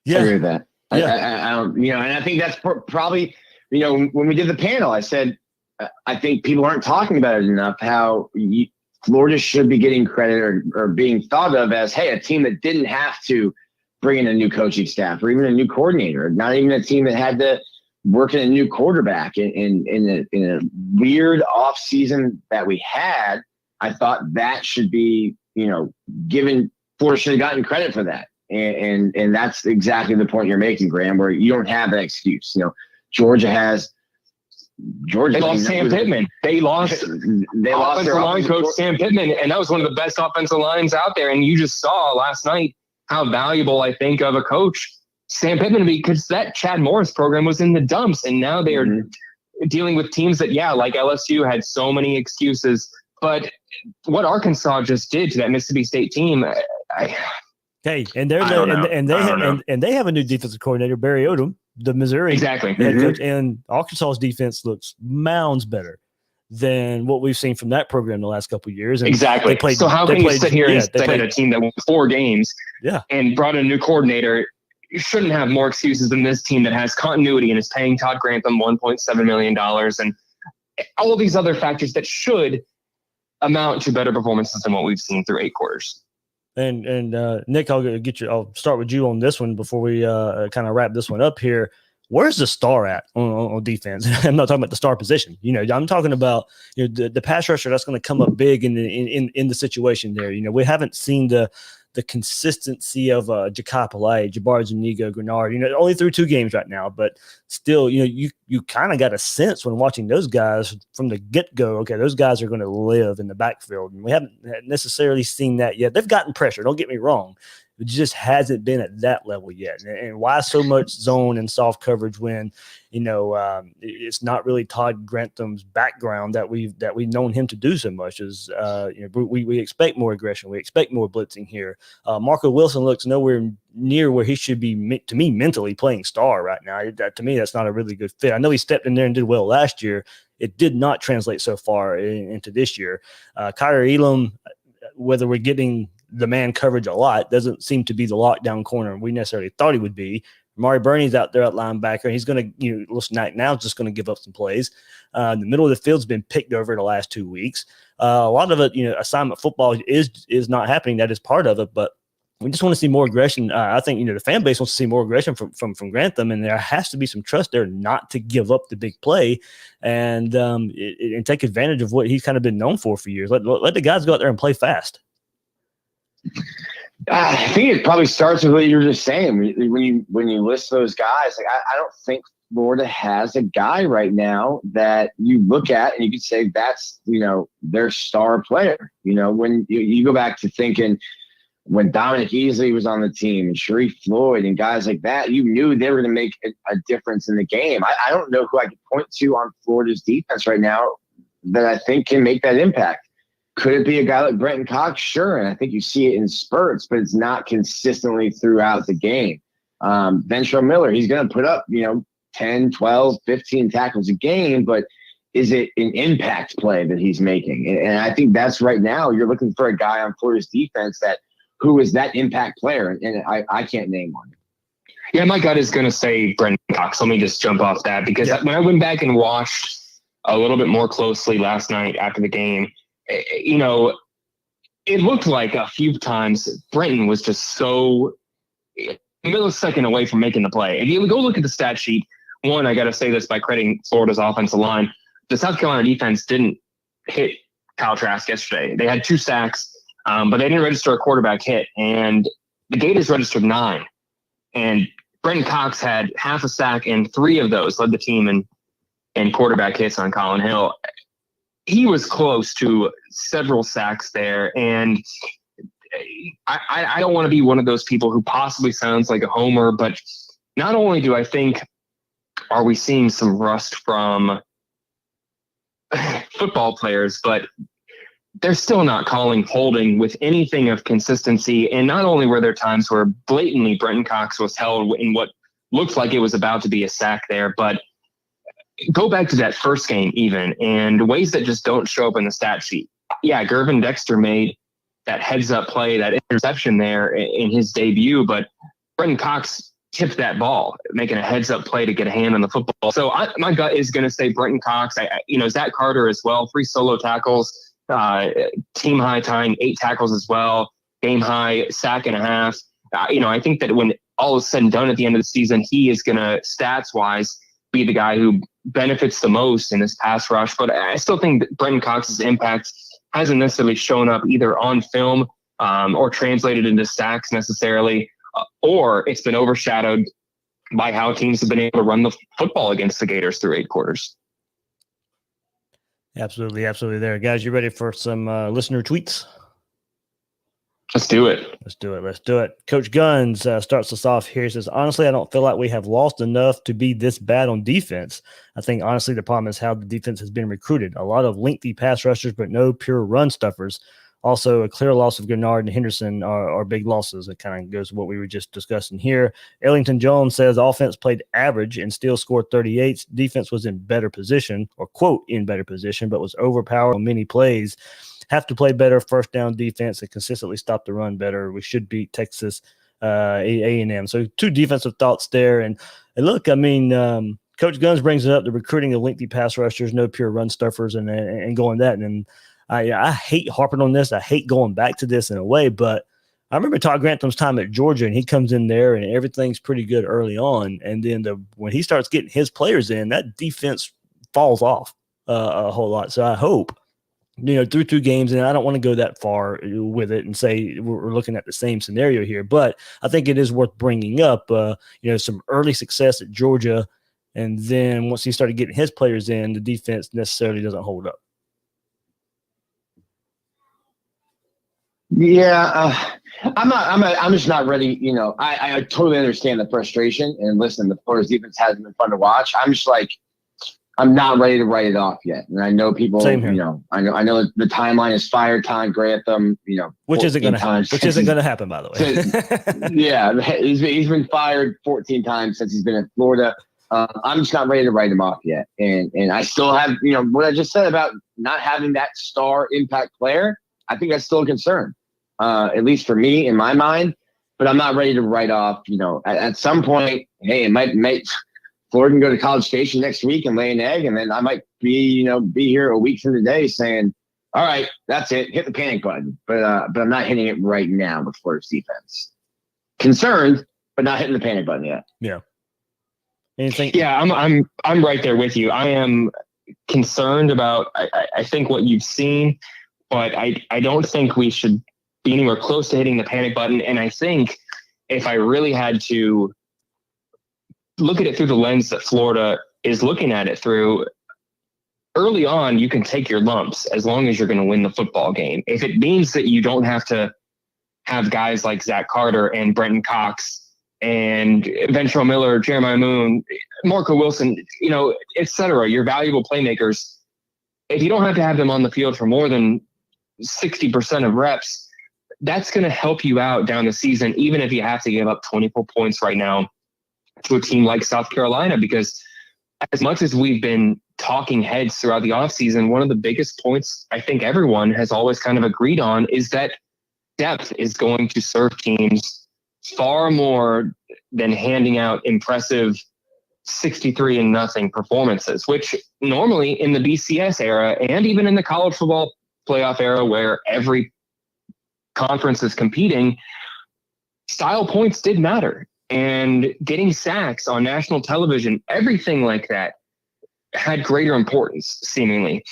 Yeah. I agree with that. Yeah. I don't, and I think that's probably, when we did the panel, I said, I think people aren't talking about it enough, how Florida should be getting credit or being thought of as, hey, a team that didn't have to bring in a new coaching staff or even a new coordinator, not even a team that had to work in a new quarterback in a weird off season that we had. I thought that should be, given. Florida should have gotten credit for that. And that's exactly the point you're making, Graham, where you don't have that excuse. Georgia they lost Sam Pittman. They lost their line coach, Sam Pittman, and that was one of the best offensive lines out there. And you just saw last night how valuable I think of a coach Sam Pittman, because that Chad Morris program was in the dumps, and now they are dealing with teams that, like LSU, had so many excuses. But what Arkansas just did to that Mississippi State team, and they have a new defensive coordinator, Barry Odom, the Missouri head coach, and Arkansas's defense looks mounds better than what we've seen from that program the last couple of years. And so how can you sit here and say that a team that won 4 games and brought in a new coordinator shouldn't have more excuses than this team that has continuity and is paying Todd Grantham $1.7 million and all of these other factors that should amount to better performances than what we've seen through 8 quarters. And Nick, I'll start with you on this one before we kind of wrap this one up here. Where's the star at on defense? I'm not talking about the star position. I'm talking about the pass rusher that's going to come up big in the situation there. We haven't seen the consistency of Ja'Kai Polite, Jabbar Zuniga, Grenard. Only through 2 games right now, but still, you kind of got a sense when watching those guys from the get-go. Okay, those guys are going to live in the backfield, and we haven't necessarily seen that yet. They've gotten pressure. Don't get me wrong. It just hasn't been at that level yet. And why so much zone and soft coverage when, it's not really Todd Grantham's background that we've known him to do so much is, we expect more aggression. We expect more blitzing here. Marco Wilson looks nowhere near where he should be, to me, mentally playing star right now. To me, that's not a really good fit. I know he stepped in there and did well last year. It did not translate so far into this year. Kyler Elam, whether we're getting the man coverage a lot, doesn't seem to be the lockdown corner we necessarily thought he would be. Amari Burney's out there at linebacker. He's going to, listen, now just going to give up some plays. The middle of the field's been picked over the last 2 weeks. A lot of it, assignment football is not happening. That is part of it, but we just want to see more aggression. I think, the fan base wants to see more aggression from Grantham, and there has to be some trust there not to give up the big play and take advantage of what he's kind of been known for years. Let the guys go out there and play fast. I think it probably starts with what you were just saying. When you list those guys, I don't think Florida has a guy right now that you look at and you can say that's their star player. When you go back to thinking when Dominic Easley was on the team and Sharif Floyd and guys like that, you knew they were going to make a difference in the game. I don't know who I could point to on Florida's defense right now that I think can make that impact. Could it be a guy like Brenton Cox? Sure. And I think you see it in spurts, but it's not consistently throughout the game. Ventrell Miller, he's going to put up, 10, 12, 15 tackles a game, but is it an impact play that he's making? And I think that's right now you're looking for a guy on Florida's defense who is that impact player. And I can't name one. Yeah, my gut is going to say Brenton Cox. Let me just jump off that because when I went back and watched a little bit more closely last night after the game, it looked like a few times Brenton was just so a millisecond away from making the play. If you go look at the stat sheet, one, I got to say this by crediting Florida's offensive line. The South Carolina defense didn't hit Kyle Trask yesterday. They had 2 sacks, but they didn't register a quarterback hit. And the Gators registered 9. And Brenton Cox had half a sack, and 3 of those led the team in quarterback hits on Colin Hill. He was close to several sacks there, and I don't want to be one of those people who possibly sounds like a homer, but not only do I think are we seeing some rust from football players, but they're still not calling holding with anything of consistency. And not only were there times where blatantly Brenton Cox was held in what looked like it was about to be a sack there, but go back to that first game even, and ways that just don't show up in the stat sheet. Yeah, Gervin Dexter made that heads-up play, that interception there in his debut, but Brenton Cox tipped that ball, making a heads-up play to get a hand on the football. So my gut is going to say Brenton Cox. Zach Carter as well, 3 solo tackles, team-high tying 8 tackles as well, game-high sack and a half. I think that when all is said and done at the end of the season, he is going to, stats-wise, be the guy who benefits the most in this pass rush. But I still think that Brenton Cox's impact hasn't necessarily shown up either on film or translated into sacks necessarily, or it's been overshadowed by how teams have been able to run the football against the Gators through 8 quarters. Absolutely there. Guys, you ready for some listener tweets? Let's do it. Let's do it. Coach Guns starts us off here. He says, honestly, I don't feel like we have lost enough to be this bad on defense. I think, honestly, the problem is how the defense has been recruited. A lot of lengthy pass rushers, but no pure run stuffers. Also, a clear loss of Gennard and Henderson are big losses. It kind of goes to what we were just discussing here. Ellington Jones says offense played average and still scored 38. Defense was in better position, or quote, in better position, but was overpowered on many plays. Have to play better first down defense and consistently stop the run better. We should beat Texas A&M. So 2 defensive thoughts there. And look, I mean, Coach Guns brings it up, the recruiting of lengthy pass rushers, no pure run stuffers, and going that. And I hate harping on this. I hate going back to this in a way, but I remember Todd Grantham's time at Georgia, and he comes in there and everything's pretty good early on. And then when he starts getting his players in, that defense falls off a whole lot. So I hope, through 2 games, and I don't want to go that far with it and say we're looking at the same scenario here, but I think it is worth bringing up, some early success at Georgia. And then once he started getting his players in, the defense necessarily doesn't hold up. Yeah, I'm just not ready. I totally understand the frustration, and listen, the Florida's defense hasn't been fun to watch. I'm just like, I'm not ready to write it off yet. And I know people, I know the timeline is fire Todd Grantham, which isn't going to happen, by the way. Yeah. He's been fired 14 times since he's been in Florida. I'm just not ready to write him off yet. And I still have, what I just said about not having that star impact player. I think that's still a concern, at least for me in my mind, but I'm not ready to write off, at some point, hey, it might Florida can go to College Station next week and lay an egg. And then I might be here a week from today saying, all right, that's it. Hit the panic button. But I'm not hitting it right now with Florida's defense. Concerned, but not hitting the panic button yet. Yeah. Anything? Yeah, I'm right there with you. I am concerned about, I think what you've seen, but I don't think we should be anywhere close to hitting the panic button. And I think if I really had to look at it through the lens that Florida is looking at it through, early on, you can take your lumps as long as you're going to win the football game. If it means that you don't have to have guys like Zach Carter and Brenton Cox and Ventrell Miller, Jeremiah Moon, Marco Wilson, et cetera, your valuable playmakers, if you don't have to have them on the field for more than 60% of reps, that's going to help you out down the season, even if you have to give up 24 points right now to a team like South Carolina, because as much as we've been talking heads throughout the offseason, one of the biggest points I think everyone has always kind of agreed on is that depth is going to serve teams far more than handing out impressive 63-0 performances, which normally in the BCS era and even in the college football playoff era where every conference is competing, style points did matter. And getting sacks on national television, everything like that had greater importance, seemingly.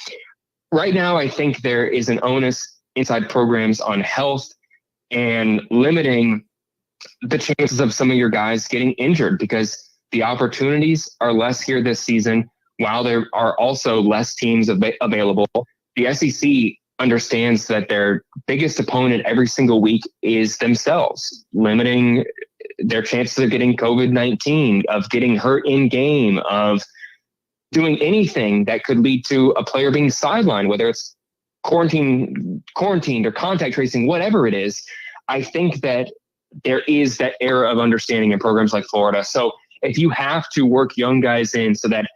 Right now, I think there is an onus inside programs on health and limiting the chances of some of your guys getting injured, because the opportunities are less here this season, while there are also less teams available. The SEC understands that their biggest opponent every single week is themselves, limiting their chances of getting COVID-19, of getting hurt in game, of doing anything that could lead to a player being sidelined, whether it's quarantined or contact tracing, whatever it is. I think that there is that era of understanding in programs like Florida. So if you have to work young guys in so that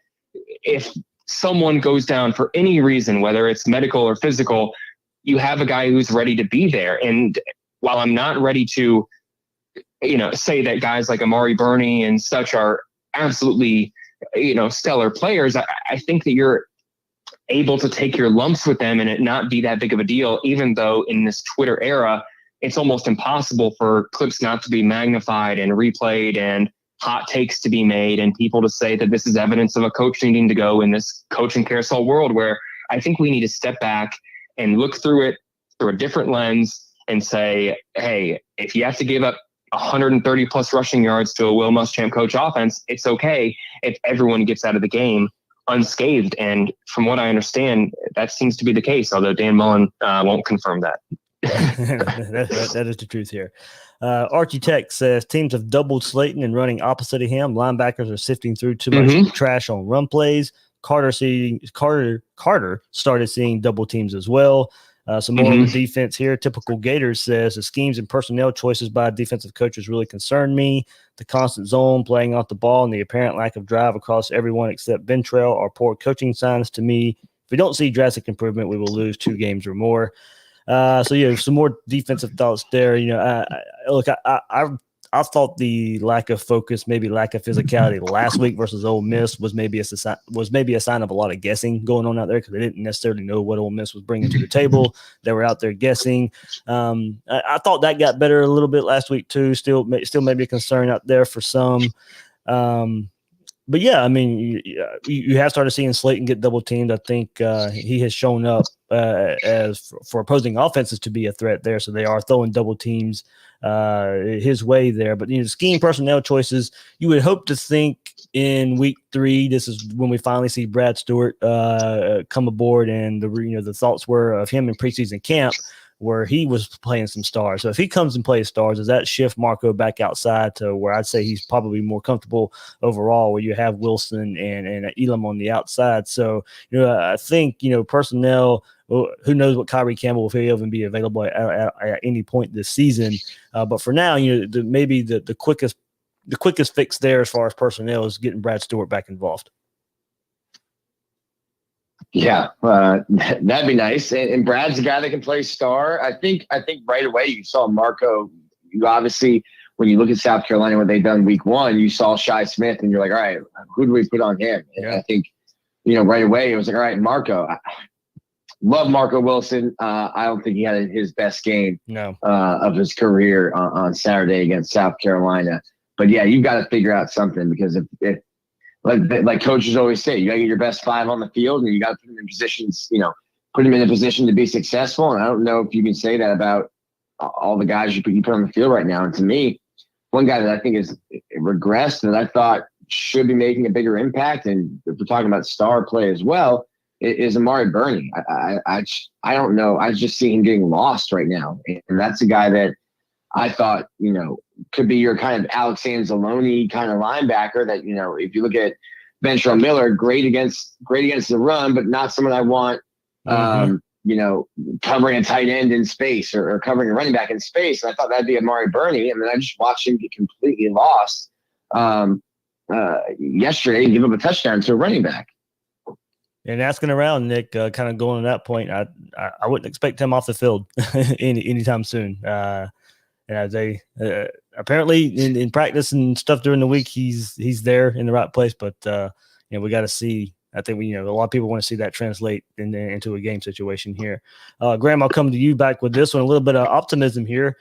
if someone goes down for any reason, whether it's medical or physical, you have a guy who's ready to be there. And while I'm not ready to, say that guys like Amari Burney and such are absolutely, stellar players, I think that you're able to take your lumps with them and it not be that big of a deal, even though in this Twitter era, it's almost impossible for clips not to be magnified and replayed and hot takes to be made and people to say that this is evidence of a coach needing to go in this coaching carousel world, where I think we need to step back and look through it through a different lens and say, hey, if you have to give up 130 plus rushing yards to a Will Muschamp coach offense, it's okay if everyone gets out of the game unscathed. And from what I understand, that seems to be the case, although Dan Mullen won't confirm that. That is the truth here. Architect says teams have doubled Slayton and running opposite of him. Linebackers are sifting through too much trash on run plays. Carter started seeing double teams as well. Some more on the defense here. Typical Gators says the schemes and personnel choices by defensive coaches really concern me. The constant zone, playing off the ball, and the apparent lack of drive across everyone except Ventrell are poor coaching signs to me. If we don't see drastic improvement, we will lose 2 games or more. Some more defensive thoughts there. I thought the lack of focus, maybe lack of physicality last week versus Ole Miss was maybe a sign of a lot of guessing going on out there because they didn't necessarily know what Ole Miss was bringing to the table. They were out there guessing. I thought that got better a little bit last week too. Still maybe a concern out there for some. But yeah, I mean, you have started seeing Slayton get double teamed. I think he has shown up as for opposing offenses to be a threat there. So they are throwing double teams his way there. But scheme personnel choices, you would hope to think in week 3, this is when we finally see Brad Stewart come aboard, and the thoughts were of him in preseason camp, where he was playing some stars. So if he comes and plays stars, does that shift Marco back outside to where I'd say he's probably more comfortable overall, where you have Wilson and Elam on the outside? So, I think, personnel, who knows what Kyrie Campbell, if he'll even be available at any point this season. But for now, maybe the quickest fix there as far as personnel is getting Brad Stewart back involved. Yeah, that'd be nice. And Brad's a guy that can play star. I think right away you saw Marco. You obviously, when you look at South Carolina, what they've done week 1, you saw Shi Smith, and you're like, all right, who do we put on him? And I think, right away it was like, all right, Marco. Love Marco Wilson. I don't think he had his best game of his career on Saturday against South Carolina. But yeah, you've got to figure out something, because if like coaches always say, you got to get your best 5 on the field, and you got to put them in positions, put them in a position to be successful. And I don't know if you can say that about all the guys you put on the field right now. And to me, one guy that I think is regressed and that I thought should be making a bigger impact, and if we're talking about star play as well, is Amari Burney. I don't know. I just see him getting lost right now. And that's a guy that I thought, could be your kind of Alex Anzalone kind of linebacker that, if you look at Ventrell Miller, great against the run, but not someone I want, covering a tight end in space or covering a running back in space. And I thought that'd be Amari Burney. And then I just watched him get completely lost yesterday and give up a touchdown to a running back. And asking around, Nick, kind of going to that point, I wouldn't expect him off the field anytime soon. They apparently in practice and stuff during the week, he's there in the right place. But we got to see. I think a lot of people want to see that translate into a game situation here. Graham, I'll come to you back with this one. A little bit of optimism here.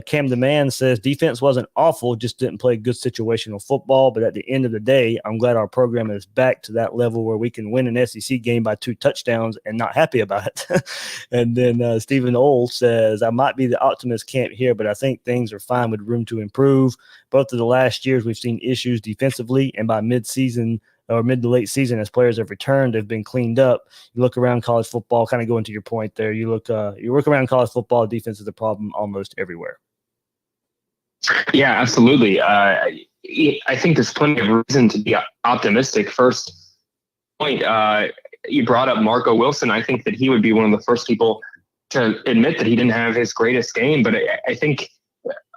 Cam the Man says defense wasn't awful, just didn't play good situational football. But at the end of the day, I'm glad our program is back to that level where we can win an SEC game by 2 touchdowns and not happy about it. And then Stephen Old says, I might be the optimist camp here, but I think things are fine with room to improve. Both of the last years, we've seen issues defensively, and by mid-season or mid to late season, as players have returned, they've been cleaned up. You look around college football, kind of going to your point there. You look around college football, defense is a problem almost everywhere. Yeah, absolutely. I think there's plenty of reason to be optimistic. First point, you brought up Marco Wilson. I think that he would be one of the first people to admit that he didn't have his greatest game. But I think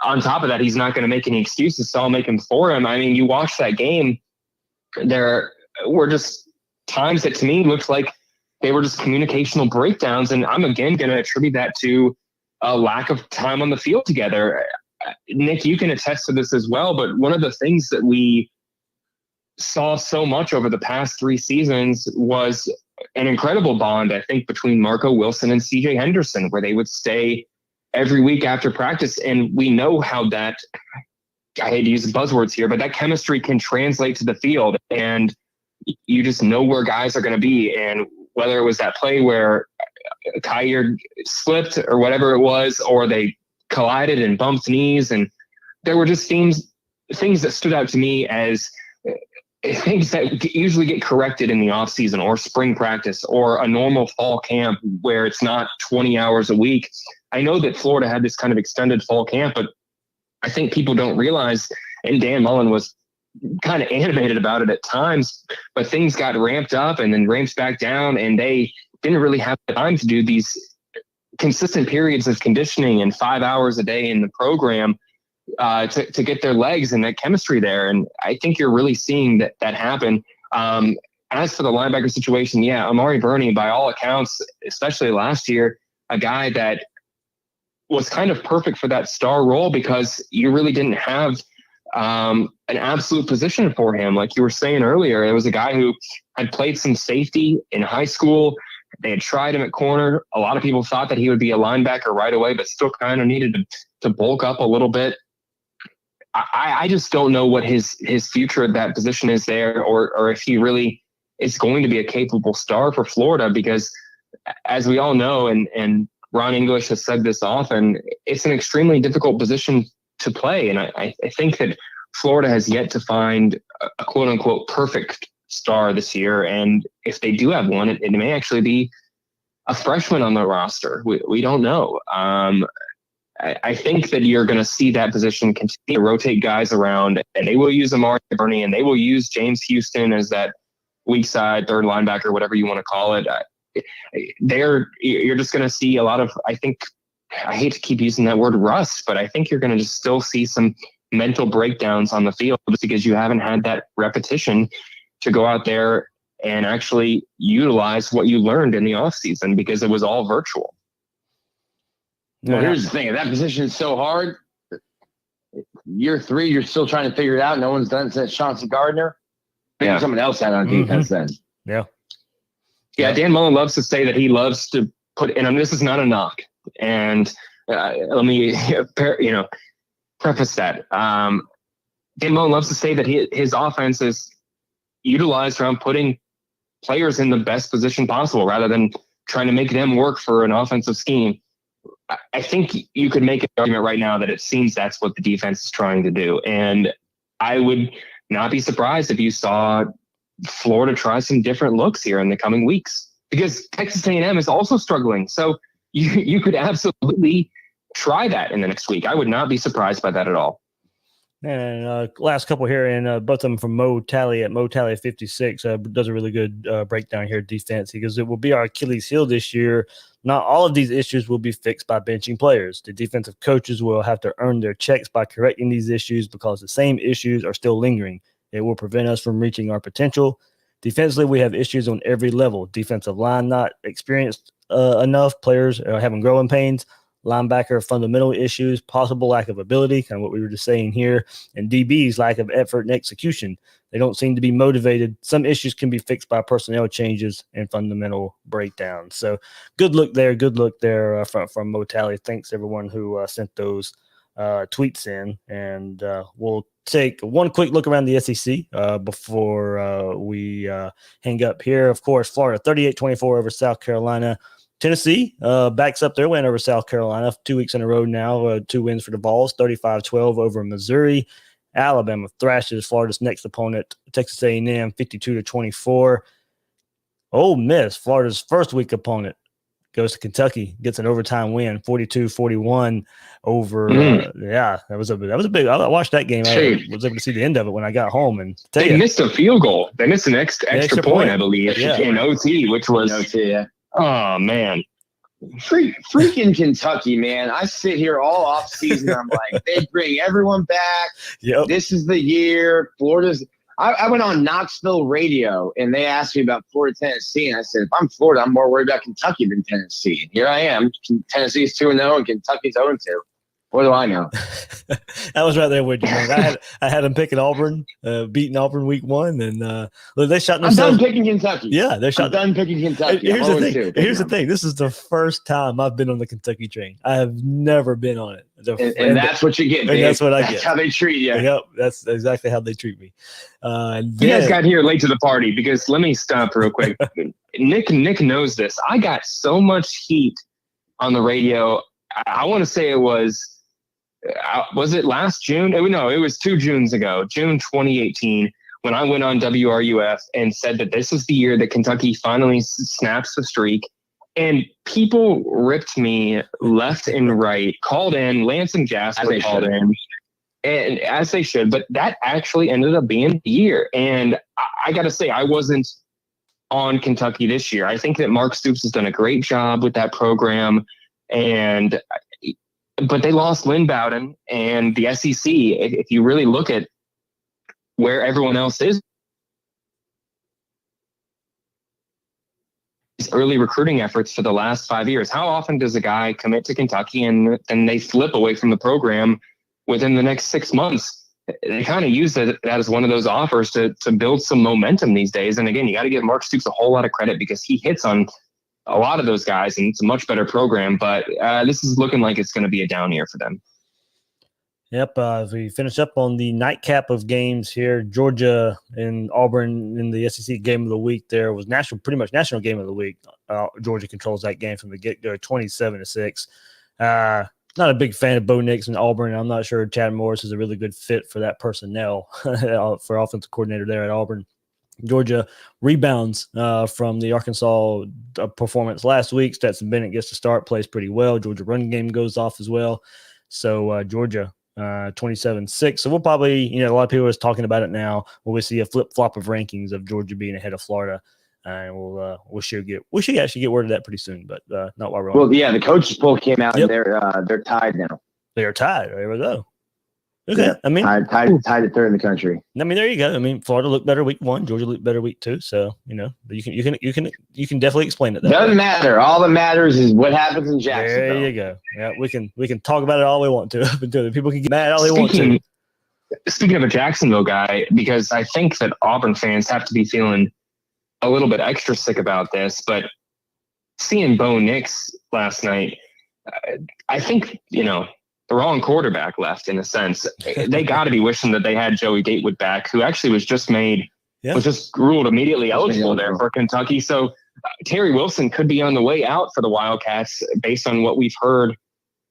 on top of that, he's not going to make any excuses, so I'll make him for him. I mean, you watch that game, there were just times that to me looked like they were just communicational breakdowns. And I'm again going to attribute that to a lack of time on the field together. Nick, you can attest to this as well, but one of the things that we saw so much over the past 3 seasons was an incredible bond, I think, between Marco Wilson and CJ Henderson, where they would stay every week after practice. And we know how that, I hate to use the buzzwords here, but that chemistry can translate to the field, and you just know where guys are going to be. And whether it was that play where Kyer slipped or whatever it was, or they collided and bumped knees, and there were just things that stood out to me as things that usually get corrected in the off season or spring practice or a normal fall camp where it's not 20 hours a week. I know that Florida had this kind of extended fall camp, but I think people don't realize, and Dan Mullen was kind of animated about it at times, but things got ramped up and then ramped back down, and they didn't really have time to do these consistent periods of conditioning and 5 hours a day in the program to get their legs and that chemistry there. And I think you're really seeing that happen. As for the linebacker situation, yeah, Amari Burney, by all accounts, especially last year, a guy that was kind of perfect for that star role because you really didn't have an absolute position for him. Like you were saying earlier, it was a guy who had played some safety in high school. They had tried him at corner. A lot of people thought that he would be a linebacker right away, but still kind of needed to bulk up a little bit. I just don't know what his future at that position is there, or if he really is going to be a capable star for Florida, because as we all know, and Ron English has said this often, it's an extremely difficult position to play. And I think that Florida has yet to find a quote unquote perfect star this year. And if they do have one, it may actually be a freshman on the roster. We don't know. I think that you're going to see that position continue to rotate guys around, and they will use Amari Burney, and they will use James Houston as that weak side, third linebacker, whatever you want to call it. You're just going to see a lot of, I think, I hate to keep using that word rust, but I think you're going to just still see some mental breakdowns on the field because you haven't had that repetition to go out there and actually utilize what you learned in the offseason because it was all virtual. Well, here's the thing. That position is so hard. Year 3, you're still trying to figure it out. No one's done it since Chauncey Gardner. Maybe someone else had on defense then. Yeah, Dan Mullen loves to say that he loves to put in, and this is not a knock. And let me, preface that. Dan Mullen loves to say that his offense is utilized around putting players in the best position possible rather than trying to make them work for an offensive scheme. I think you could make an argument right now that it seems that's what the defense is trying to do. And I would not be surprised if you saw Florida try some different looks here in the coming weeks, because Texas A&M is also struggling. So you could absolutely try that in the next week. I would not be surprised by that at all. And last couple here, and both of them from Mo Talley at Mo Talley 56 does a really good breakdown here of defense, because it will be our Achilles heel this year. Not all of these issues will be fixed by benching players. The defensive coaches will have to earn their checks by correcting these issues because the same issues are still lingering. It will prevent us from reaching our potential. Defensively, we have issues on every level. Defensive line not experienced enough. Players are having growing pains. Linebacker fundamental issues, possible lack of ability, kind of what we were just saying here, and DB's lack of effort and execution. They don't seem to be motivated. Some issues can be fixed by personnel changes and fundamental breakdowns. So good look there from Mo Talley. Thanks everyone who sent those tweets in, and we'll take one quick look around the SEC before we hang up here. Of course, Florida 38-24 over South Carolina. Tennessee backs up their win over South Carolina 2 weeks in a row now. 2 wins for the Vols, 35-12 over Missouri. Alabama thrashes Florida's next opponent, Texas A&M, 52-24. Ole Miss, Florida's first week opponent, goes to Kentucky, gets an overtime win, 42-41 over. That was a big. I watched that game. I was able to see the end of it when I got home, and they missed a field goal. They missed an extra point, I believe, in OT, which was OT. Yeah. Oh, man. Freaking Kentucky, man. I sit here all off season. I'm like, they bring everyone back. Yep. This is the year. Florida's. I went on Knoxville radio, and they asked me about Florida, Tennessee. And I said, if I'm Florida, I'm more worried about Kentucky than Tennessee. And here I am. Tennessee's 2-0, and Kentucky's 0-2. What do I know? I was right there with you, man. I had them picking Auburn, beating Auburn week 1, and they shot themselves. I'm done picking Kentucky. Yeah, I'm done picking Kentucky. Here's the thing. This is the first time I've been on the Kentucky train. I have never been on it. And that's what you get, Dave. That's what I get. That's how they treat you. Yep, that's exactly how they treat me. You guys got here late to the party, because let me stop real quick. Nick knows this. I got so much heat on the radio. I want to say it was it last June? No, it was 2 Junes ago, June 2018, when I went on WRUF and said that this is the year that Kentucky finally snaps the streak. And people ripped me left and right, called in. Lance and Jasper called in, and as they should. But that actually ended up being the year. And I got to say, I wasn't on Kentucky this year. I think that Mark Stoops has done a great job with that program. But they lost Lynn Bowden and the SEC. If you really look at where everyone else is, early recruiting efforts for the last 5 years. How often does a guy commit to Kentucky and they flip away from the program within the next 6 months? They kind of use that as one of those offers to build some momentum these days. And again, you got to give Mark Stoops a whole lot of credit because he hits on a lot of those guys and it's a much better program. But this is looking like it's going to be a down year for them. Yep. As we finish up on the nightcap of games here, Georgia and Auburn in the SEC game of the week, there was pretty much national game of the week. Georgia controls that game from the get-go, 27-6. Not a big fan of Bo Nix and Auburn. I'm not sure Chad Morris is a really good fit for that personnel for offensive coordinator there at Auburn. Georgia rebounds from the Arkansas performance last week. Stetson Bennett gets to start, plays pretty well. Georgia run game goes off as well. So Georgia 27-6. So we'll probably, a lot of people are talking about it now. We see a flip flop of rankings of Georgia being ahead of Florida, and we should actually get word of that pretty soon, but not while we're on. Well, yeah, the coaches poll came out and they're tied now. They are tied. There we go. Okay, yeah, tied at third in the country. There you go. Florida looked better week 1. Georgia looked better week 2. So you can definitely explain it. Doesn't matter. All that matters is what happens in Jacksonville. There you go. Yeah, we can talk about it all we want to up until people can get mad all they want to. Speaking of a Jacksonville guy, because I think that Auburn fans have to be feeling a little bit extra sick about this, but seeing Bo Nix last night, I think the wrong quarterback left in a sense. They got to be wishing that they had Joey Gatewood back, who actually was just ruled immediately eligible there for Kentucky. So Terry Wilson could be on the way out for the Wildcats based on what we've heard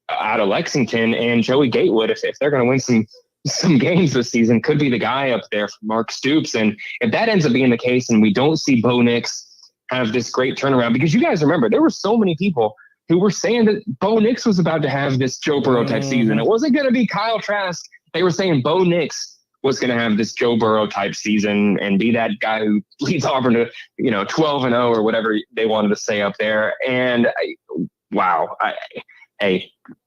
out of Lexington. And Joey Gatewood, if they're going to win some games this season, could be the guy up there for Mark Stoops. And if that ends up being the case and we don't see Bo Nix have this great turnaround, because you guys remember there were so many people who were saying that Bo Nix was about to have this Joe Burrow type season. It wasn't going to be Kyle Trask. They were saying Bo Nix was going to have this Joe Burrow type season and be that guy who leads Auburn to, 12-0 or whatever they wanted to say up there. And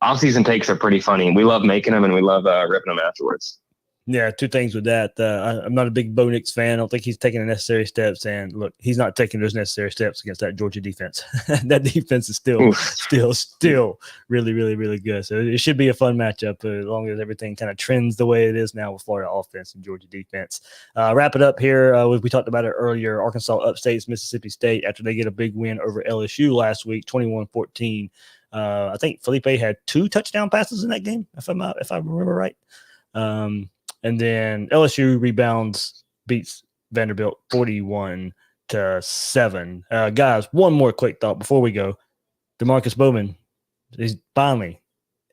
off-season takes are pretty funny. We love making them and we love ripping them afterwards. Yeah, two things with that. I'm not a big Bo Nix fan. I don't think he's taking the necessary steps. And look, he's not taking those necessary steps against that Georgia defense. That defense is still really, really, really good. So it should be a fun matchup as long as everything kind of trends the way it is now with Florida offense and Georgia defense. Wrap it up here. We talked about it earlier. Arkansas upstates Mississippi State after they get a big win over LSU last week, 21-14. I think Felipe had 2 touchdown passes in that game, if I remember right. And then LSU rebounds, beats Vanderbilt 41-7. Guys, one more quick thought before we go. DeMarcus Bowman,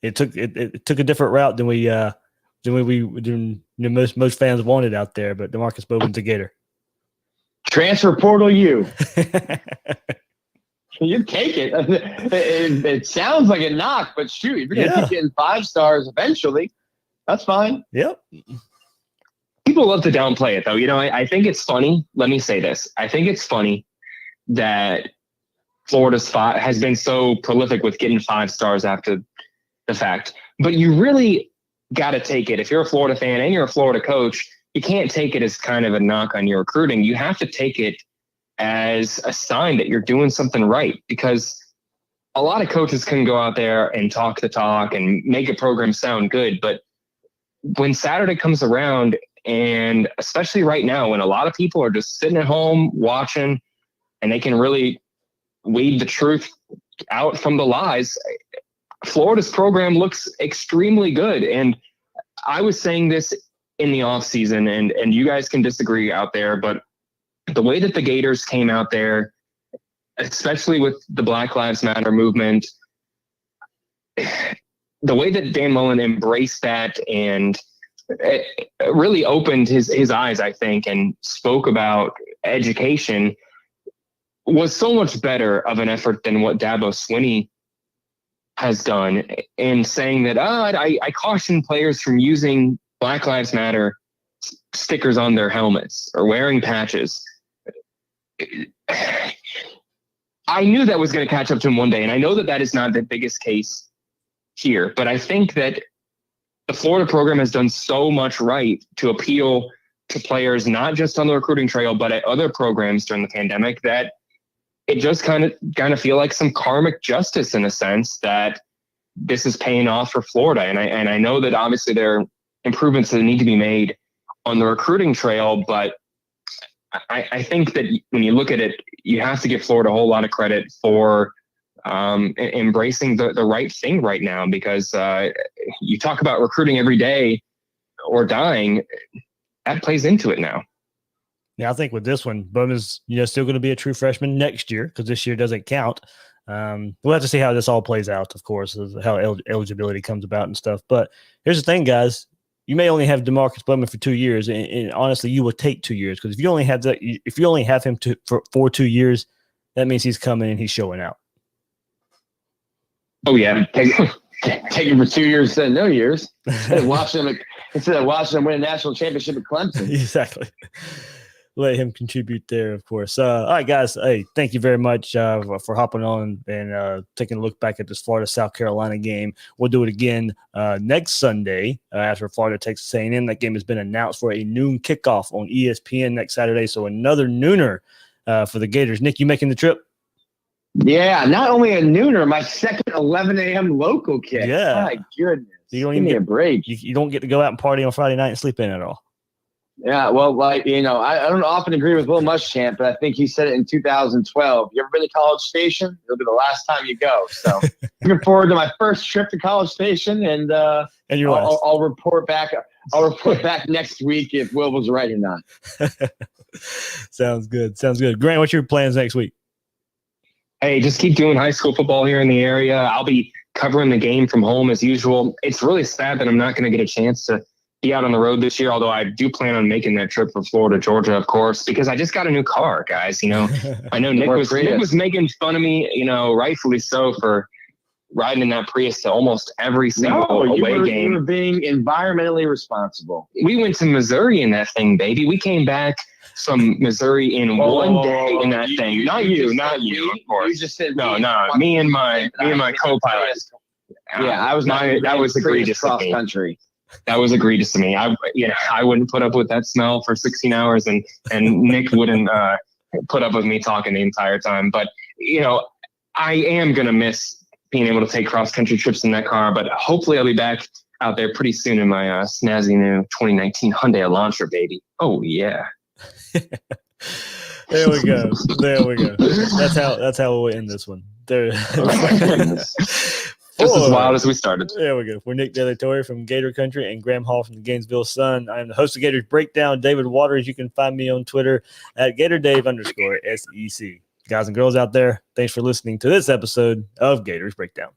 it took a different route than most fans wanted out there. But DeMarcus Bowman's a Gator. Transfer portal, you. You take it. It sounds like a knock, but shoot, if you're going to keep getting 5 stars eventually, that's fine. Yep. People love to downplay it, though. I think it's funny. Let me say this. I think it's funny that Florida's spot has been so prolific with getting 5 stars after the fact. But you really got to take it. If you're a Florida fan and you're a Florida coach, you can't take it as kind of a knock on your recruiting. You have to take it as a sign that you're doing something right, because a lot of coaches can go out there and talk the talk and make a program sound good. But when Saturday comes around, and especially right now when a lot of people are just sitting at home watching and they can really weed the truth out from the lies, Florida's program looks extremely good. And I was saying this in the offseason, and you guys can disagree out there, but the way that the Gators came out there, especially with the Black Lives Matter movement, the way that Dan Mullen embraced that and it really opened his eyes, I think, and spoke about education, was so much better of an effort than what Dabo Swinney has done in saying that, I caution players from using Black Lives Matter stickers on their helmets or wearing patches. I knew that was going to catch up to him one day, and I know that that is not the biggest case here, but I think that the Florida program has done so much right to appeal to players, not just on the recruiting trail, but at other programs during the pandemic, that it just kind of feel like some karmic justice in a sense that this is paying off for Florida. And I know that obviously there are improvements that need to be made on the recruiting trail, but I think that when you look at it, you have to give Florida a whole lot of credit for embracing the right thing right now, because you talk about recruiting every day or dying, that plays into it now. Yeah, I think with this one, Bowman's still going to be a true freshman next year because this year doesn't count. We'll have to see how this all plays out, of course, how eligibility comes about and stuff. But here's the thing, guys. You may only have DeMarcus Bowman for 2 years, and honestly, you will take 2 years, because if you only have him for 2 years, that means he's coming and he's showing out. Oh yeah, take him for 2 years instead of no years. Instead of watching him win a national championship at Clemson. Exactly. Let him contribute there, of course. All right, guys. Hey, thank you very much for hopping on and taking a look back at this Florida-South Carolina game. We'll do it again next Sunday after Florida Texas A&M. That game has been announced for a noon kickoff on ESPN next Saturday, so another nooner for the Gators. Nick, you making the trip? Yeah, not only a nooner, my second 11 a.m. local kick. Yeah. My goodness. You don't Give me a break. You don't get to go out and party on Friday night and sleep in at all. Yeah, well, I don't often agree with Will Muschamp, but I think he said it in 2012. You ever been to College Station? It'll be the last time you go. So looking forward to my first trip to College Station, and I'll report back. I'll report back next week if Will was right or not. Sounds good. Grant, what's your plans next week? Hey, just keep doing high school football here in the area. I'll be covering the game from home as usual. It's really sad that I'm not going to get a chance to be out on the road this year, although I do plan on making that trip from Florida, Georgia, of course, because I just got a new car, guys. I know Nick was making fun of me, rightfully so, for riding in that Prius to almost every single away game. You were being environmentally responsible. We went to Missouri in that thing, baby. We came back from Missouri in one day in that thing. Not you, of course. You just said me and my co-pilot. Yeah, that was egregious cross country. That was egregious to me. I wouldn't put up with that smell for 16 hours, and Nick wouldn't put up with me talking the entire time. But I am gonna miss being able to take cross country trips in that car. But hopefully, I'll be back out there pretty soon in my snazzy new 2019 Hyundai Elantra, baby. Oh yeah. There we go. That's how we'll end this one. There. Just as wild as we started. There we go. We're Nick De La Torre from Gator Country and Graham Hall from the Gainesville Sun. I am the host of Gators Breakdown, David Waters. You can find me on Twitter at GatorDave_SEC. Guys and girls out there, thanks for listening to this episode of Gators Breakdown.